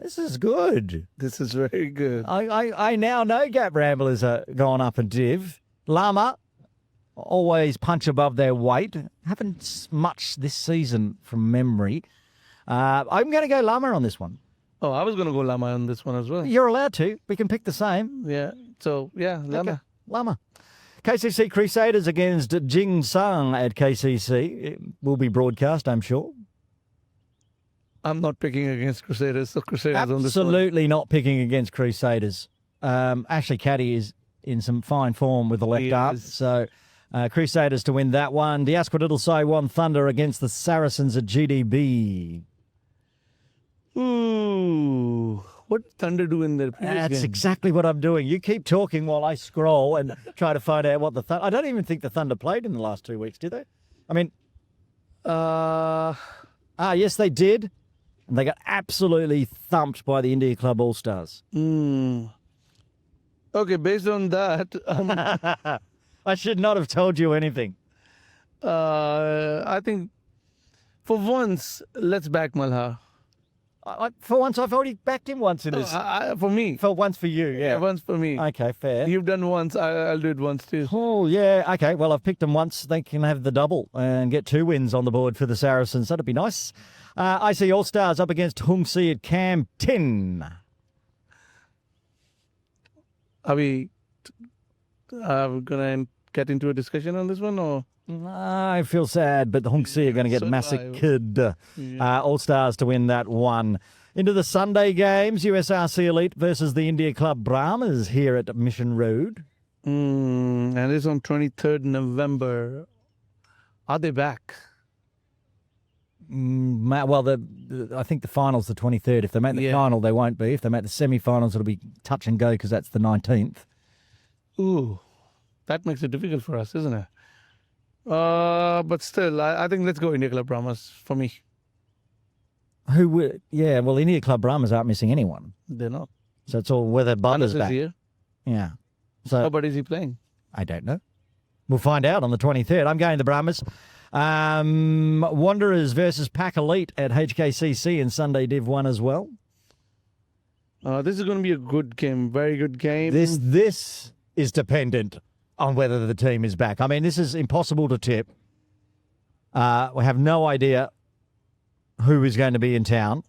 [SPEAKER 1] This is good.
[SPEAKER 2] This is very good.
[SPEAKER 1] I now know Gap Ramblers are gone up a div. Lama always punch above their weight. Haven't much this season from memory. I'm going to go Lama on this one.
[SPEAKER 2] Oh, I was going to go Lama on this one as well.
[SPEAKER 1] You're allowed to. We can pick the same.
[SPEAKER 2] Yeah. So, yeah, Lama.
[SPEAKER 1] Okay. Lama. KCC Crusaders against Jing Sang at KCC. It will be broadcast, I'm sure.
[SPEAKER 2] I'm not picking against Crusaders, so Crusaders on this one.
[SPEAKER 1] Absolutely not picking against Crusaders. Ashley Caddy is in some fine form with the left
[SPEAKER 2] He
[SPEAKER 1] arm.
[SPEAKER 2] is.
[SPEAKER 1] So Crusaders to win that one. Diasqua Little Saiwan Thunder against the Saracens at GDB.
[SPEAKER 2] Ooh. What did Thunder do in their previous
[SPEAKER 1] That's
[SPEAKER 2] game?
[SPEAKER 1] exactly what I'm doing. You keep talking while I scroll and try to find out what the Thunder... I don't even think the Thunder played in the last 2 weeks, did they? I mean... yes, they did. And they got absolutely thumped by the India Club All-Stars.
[SPEAKER 2] Okay, based on that,
[SPEAKER 1] I should not have told you anything.
[SPEAKER 2] I think for once, let's back Malhar.
[SPEAKER 1] For once, I've already backed him once in this.
[SPEAKER 2] For me.
[SPEAKER 1] For once for you, yeah.
[SPEAKER 2] Once for me.
[SPEAKER 1] Okay, fair.
[SPEAKER 2] You've done once, I'll do it once too.
[SPEAKER 1] Oh, yeah. Okay, well, I've picked them once. They can have the double and get 2 wins on the board for the Saracens. That'd be nice. IC All-Stars up against Hung Si at Cam 10.
[SPEAKER 2] Are we going to get into a discussion on this one or?
[SPEAKER 1] I feel sad, but the Hung Si are going to get
[SPEAKER 2] So do
[SPEAKER 1] massacred.
[SPEAKER 2] Yeah.
[SPEAKER 1] All-Stars to win that one. Into the Sunday games, USRC Elite versus the India Club Brahmas here at Mission Road.
[SPEAKER 2] And it's on 23rd November. Are they back?
[SPEAKER 1] Well, I think the final's the 23rd. If they make the final, they won't be. If they make the semi-finals, it'll be touch and go because that's the 19th.
[SPEAKER 2] Ooh, that makes it difficult for us, isn't it? But still, I think let's go India Club Brahmas for me.
[SPEAKER 1] Who would? Yeah, well, India Club Brahmas aren't missing anyone.
[SPEAKER 2] They're not.
[SPEAKER 1] So it's all whether Butler's
[SPEAKER 2] Unless
[SPEAKER 1] back.
[SPEAKER 2] he's here.
[SPEAKER 1] Yeah. So
[SPEAKER 2] But is he playing?
[SPEAKER 1] I don't know. We'll find out on the 23rd. I'm going to the Brahmas. Wanderers versus Pack Elite at HKCC in Sunday Div 1 as well.
[SPEAKER 2] This is going to be a good game. Very good game.
[SPEAKER 1] This is dependent on whether the team is back. I mean, this is impossible to tip. We have no idea who is going to be in town.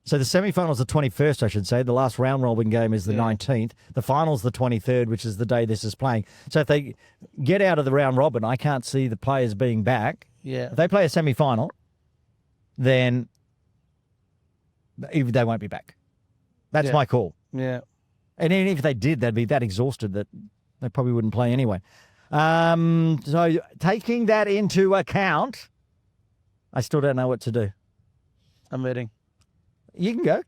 [SPEAKER 1] So the semi-finals the 21st, I should say. The last round-robin game is the 19th. The final's the 23rd, which is the day this is playing. So if they get out of the round-robin, I can't see the players being back.
[SPEAKER 2] Yeah.
[SPEAKER 1] If they play a semi-final, then they won't be back. That's my call.
[SPEAKER 2] Yeah.
[SPEAKER 1] And even if they did, they'd be that exhausted that they probably wouldn't play anyway. So taking that into account, I still don't know what to do.
[SPEAKER 2] I'm waiting.
[SPEAKER 1] You can go.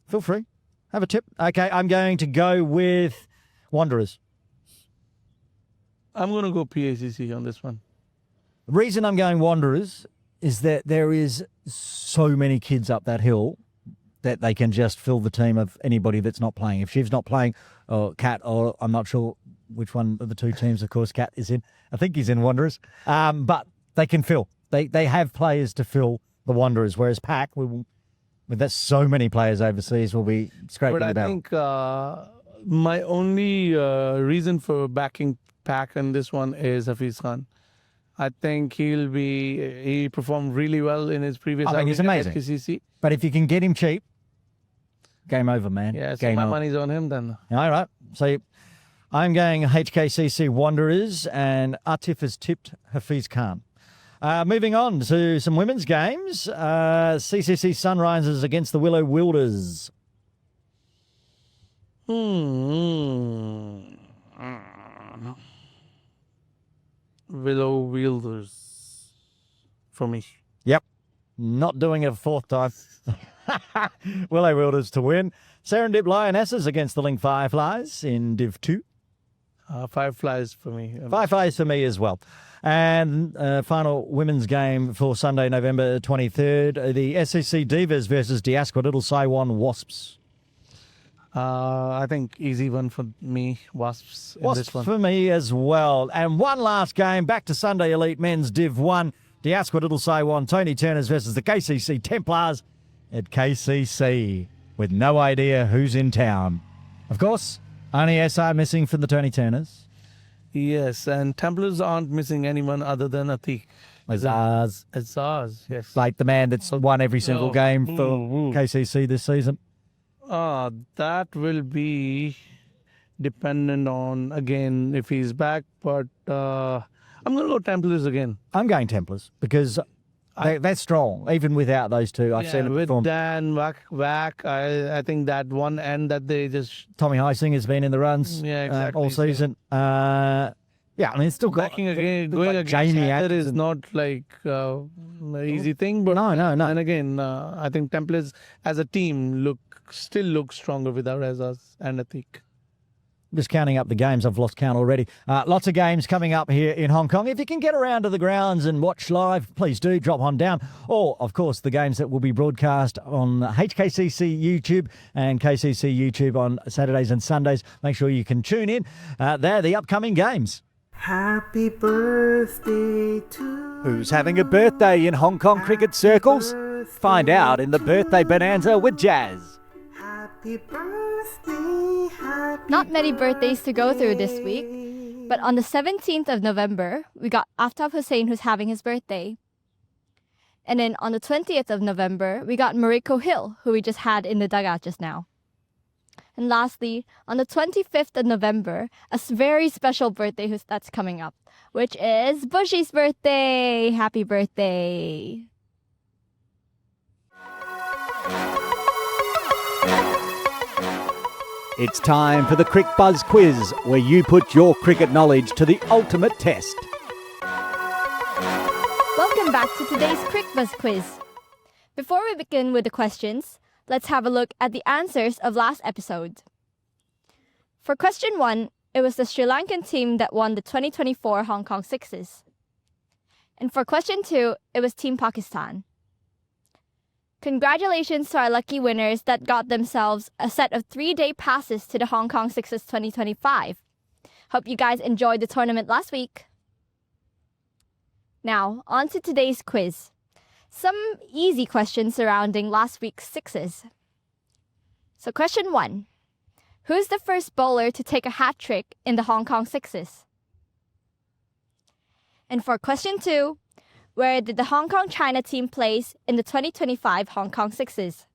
[SPEAKER 1] Feel free. Have a tip. Okay, I'm going to go with Wanderers.
[SPEAKER 2] I'm going to go PACC on this one.
[SPEAKER 1] The reason I'm going Wanderers is that there is so many kids up that hill that they can just fill the team of anybody that's not playing. If Shiv's not playing, or Kat, or I'm not sure which one of the two teams, of course, Kat is in. I think he's in Wanderers. But they can fill. They have players to fill the Wanderers, whereas Pack, with that so many players overseas, will be scraping
[SPEAKER 2] But
[SPEAKER 1] the
[SPEAKER 2] I
[SPEAKER 1] barrel.
[SPEAKER 2] think my only reason for backing Pack in this one is Hafiz Khan. I think he performed really well in his previous
[SPEAKER 1] I think he's
[SPEAKER 2] outing at
[SPEAKER 1] amazing.
[SPEAKER 2] KCC.
[SPEAKER 1] But if you can get him cheap, game over, man.
[SPEAKER 2] Yeah, so
[SPEAKER 1] game
[SPEAKER 2] my
[SPEAKER 1] over.
[SPEAKER 2] money's on him then.
[SPEAKER 1] All right. So I'm going HKCC Wanderers, and Atif has tipped Hafiz Khan. Moving on to some women's games. CCC Sunrisers against the Willow Wilders.
[SPEAKER 2] Willow Wielders for me.
[SPEAKER 1] Yep. Not doing it a fourth time. Willow Wilders to win. Serendip Lionesses against the Link Fireflies in Div 2.
[SPEAKER 2] Fireflies for me.
[SPEAKER 1] Fireflies for me as well. And final women's game for Sunday, November 23rd. The SEC Divas versus Diaspora Little Saiwan Wasps.
[SPEAKER 2] I think easy one for me. Wasps in
[SPEAKER 1] Wasps
[SPEAKER 2] this one.
[SPEAKER 1] for me as well. And one last game, back to Sunday Elite Men's Div 1. Diaspora Little Saiwan, Tony Turners versus the KCC Templars at KCC, with no idea who's in town. Of course, only SR missing for the Tony Turners.
[SPEAKER 2] Yes, and Templars aren't missing anyone other than Atik.
[SPEAKER 1] Azaz,
[SPEAKER 2] Azaz, yes.
[SPEAKER 1] like the man that's won every single game for KCC this season.
[SPEAKER 2] That will be dependent on, again, if he's back. But I'm going to go Templars again.
[SPEAKER 1] I'm going Templars because they're strong, even without those two. I've seen them
[SPEAKER 2] with
[SPEAKER 1] perform.
[SPEAKER 2] Dan, Whack, I think that one end that they just...
[SPEAKER 1] Tommy Heising has been in the runs
[SPEAKER 2] exactly.
[SPEAKER 1] all season. Yeah, I mean, it's still got...
[SPEAKER 2] Backing again, going
[SPEAKER 1] like
[SPEAKER 2] against
[SPEAKER 1] Jamie
[SPEAKER 2] Chatter is
[SPEAKER 1] Atkinson.
[SPEAKER 2] not like an easy thing. But
[SPEAKER 1] No.
[SPEAKER 2] And again, I think Templars as a team still look stronger without Azaz and Atik.
[SPEAKER 1] Just counting up the games, I've lost count already. Lots of games coming up here in Hong Kong. If you can get around to the grounds and watch live, please do drop on down. Or, of course, the games that will be broadcast on HKCC YouTube and KCC YouTube on Saturdays and Sundays. Make sure you can tune in. They're the upcoming games.
[SPEAKER 5] Happy birthday to
[SPEAKER 1] Who's having a birthday in Hong Kong cricket circles? Find out in the Birthday Bonanza with Jazz.
[SPEAKER 5] Happy birthday, happy
[SPEAKER 6] Not many birthdays to go through this week, but on the 17th of November, we got Aftab Hussain, who's having his birthday. And then on the 20th of November, we got Mariko Hill, who we just had in the dugout just now. And lastly, on the 25th of November, a very special birthday that's coming up, which is Bushy's birthday. Happy birthday.
[SPEAKER 1] It's time for the Cricbuzz Quiz, where you put your cricket knowledge to the ultimate test.
[SPEAKER 6] Welcome back to today's Cricbuzz Quiz. Before we begin with the questions, let's have a look at the answers of last episode. For question 1, it was the Sri Lankan team that won the 2024 Hong Kong Sixes. And for question 2, it was Team Pakistan. Congratulations to our lucky winners that got themselves a set of 3-day passes to the Hong Kong Sixes 2025. Hope you guys enjoyed the tournament last week. Now, on to today's quiz. Some easy questions surrounding last week's Sixes. So question 1. Who's the first bowler to take a hat trick in the Hong Kong Sixes? And for question 2, where did the Hong Kong China team place in the 2025 Hong Kong Sixes?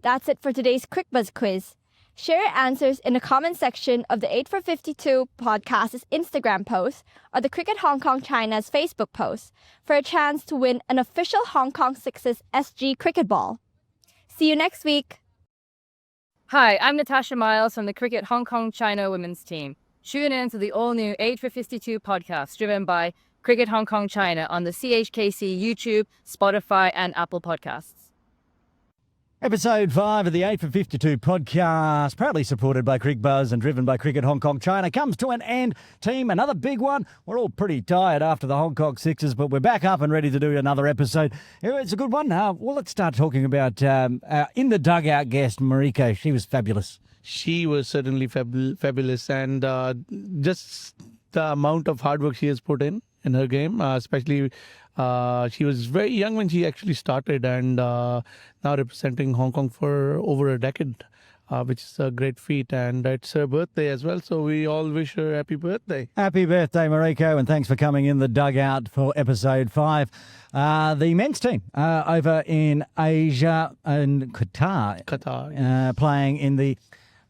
[SPEAKER 6] That's it for today's Cricbuzz Quiz. Share your answers in the comment section of the 8 for 52 podcast's Instagram post or the Cricket Hong Kong China's Facebook post for a chance to win an official Hong Kong Sixes SG cricket ball. See you next week.
[SPEAKER 7] Hi, I'm Natasha Miles from the Cricket Hong Kong China women's team. Tune in to the all-new 8 for 52 podcast driven by Cricket Hong Kong China on the CHKC YouTube, Spotify and Apple Podcasts.
[SPEAKER 1] Episode 5 of the 8 for 52 podcast, proudly supported by Cricbuzz and driven by Cricket Hong Kong China, comes to an end. Team, another big one. We're all pretty tired after the Hong Kong Sixes, but we're back up and ready to do another episode. It's a good one. Well, let's start talking about in the dugout guest, Mariko. She was fabulous.
[SPEAKER 2] She was certainly fabulous, and just the amount of hard work she has put in her game, especially she was very young when she actually started, and now representing Hong Kong for over a decade, which is a great feat. And it's her birthday as well, so we all wish her happy birthday.
[SPEAKER 1] Happy birthday, Mariko, and thanks for coming in the dugout for episode 5. The men's team over in Asia and Qatar, playing in the,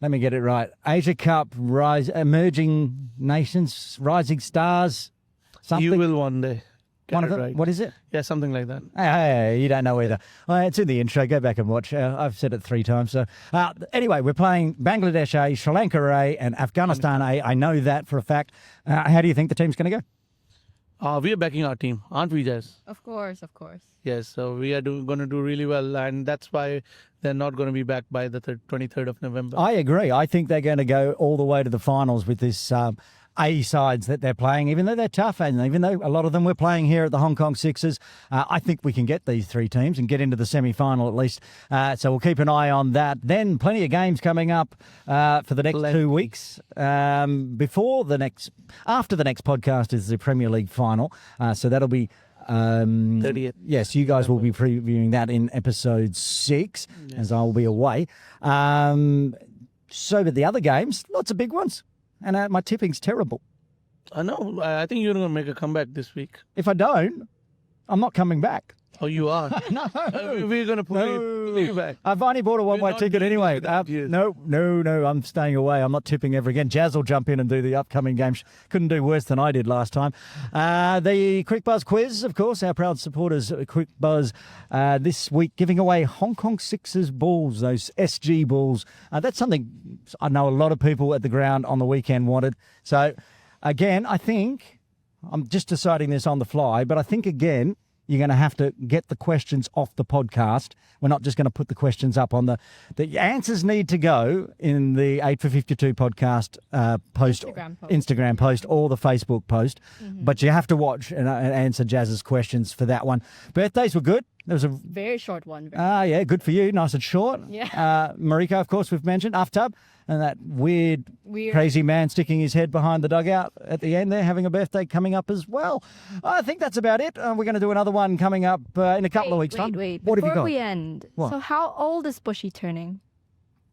[SPEAKER 1] let me get it right, Asia Cup Emerging Nations, Rising Stars, something.
[SPEAKER 2] You will one day.
[SPEAKER 1] One of them?
[SPEAKER 2] Right.
[SPEAKER 1] What is it?
[SPEAKER 2] Yeah, something like that.
[SPEAKER 1] Hey, you don't know either. Well, it's in the intro. Go back and watch. I've said it 3 times. So anyway, we're playing Bangladesh A, Sri Lanka A, and Afghanistan A. I know that for a fact. How do you think the team's going to go?
[SPEAKER 2] We are backing our team, aren't we, Jess?
[SPEAKER 6] Of course, of course.
[SPEAKER 2] Yes, so we are going to do really well, and that's why they're not going to be back by the 23rd of November.
[SPEAKER 1] I agree. I think they're going to go all the way to the finals with this A sides that they're playing, even though they're tough, and even though a lot of them were playing here at the Hong Kong Sixers. I think we can get these 3 teams and get into the semi-final at least. So we'll keep an eye on that. Then plenty of games coming up for the next 2 weeks. After the next podcast is the Premier League final. So that'll be
[SPEAKER 2] 30th.
[SPEAKER 1] Yes, you guys will be previewing that in episode 6, as I will be away. So, but the other games, lots of big ones. And my tipping's terrible.
[SPEAKER 2] No, I think you're going to make a comeback this week.
[SPEAKER 1] If I don't, I'm not coming back.
[SPEAKER 2] Oh, you are?
[SPEAKER 1] No.
[SPEAKER 2] We're going to put you back.
[SPEAKER 1] I've only bought a one-way ticket anyway.
[SPEAKER 2] Yes.
[SPEAKER 1] No, I'm staying away. I'm not tipping ever again. Jazz will jump in and do the upcoming games. Couldn't do worse than I did last time. The Cricbuzz Quiz, of course, our proud supporters at Cricbuzz this week giving away Hong Kong Sixers balls, those SG balls. That's something I know a lot of people at the ground on the weekend wanted. So, again, I think, I'm just deciding this on the fly, but I think, again, you're going to have to get the questions off the podcast. We're not just going to put the questions up on the answers need to go in the 8 for 52 podcast post, Instagram post or the Facebook post. Mm-hmm. But you have to watch and answer Jazz's questions for that one. Birthdays were good. There was a
[SPEAKER 6] Very short one.
[SPEAKER 1] yeah, good for you. Nice and short.
[SPEAKER 6] Yeah.
[SPEAKER 1] Mariko, of course, we've mentioned. Aftab. And that weird,
[SPEAKER 6] Weird.
[SPEAKER 1] crazy man sticking his head behind the dugout at the end there, having a birthday coming up as well. I think that's about it. We're going to do another one coming up in a couple of weeks' time.
[SPEAKER 6] Wait.
[SPEAKER 1] What have you
[SPEAKER 6] Before
[SPEAKER 1] got?
[SPEAKER 6] we end,
[SPEAKER 1] What?
[SPEAKER 6] so how old is Bushy turning?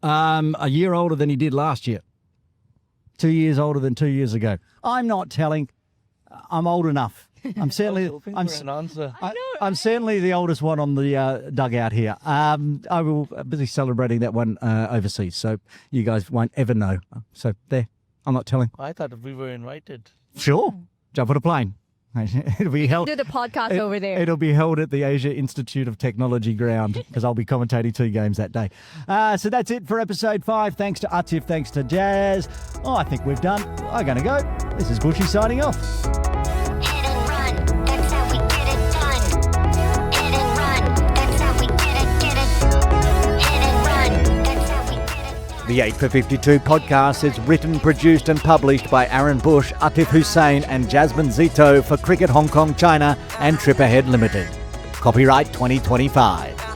[SPEAKER 1] A year older than he did last year. 2 years older than 2 years ago. I'm not telling. I'm old enough. I'm certainly. I'm certainly the oldest one on the dugout here. I will be celebrating that one overseas, so you guys won't ever know. So there, I'm not telling.
[SPEAKER 2] I thought we were invited.
[SPEAKER 1] Sure, jump on a plane. It'll be held.
[SPEAKER 6] Do the podcast over there.
[SPEAKER 1] It'll be held at the Asia Institute of Technology ground because I'll be commentating 2 games that day. So that's it for episode 5. Thanks to Atif, thanks to Jazz. Oh, I think we've done. I'm going to go. This is Bushy signing off.
[SPEAKER 8] Hit and run, that's how we get it done. Hit and run, that's how we get it. Hit and run, that's how we get it done.
[SPEAKER 1] The 8 for 52 podcast is written, produced and published by Aaron Bush, Atif Hussain and Jasmine Zito for Cricket Hong Kong China and Trip Ahead Limited. Copyright 2025.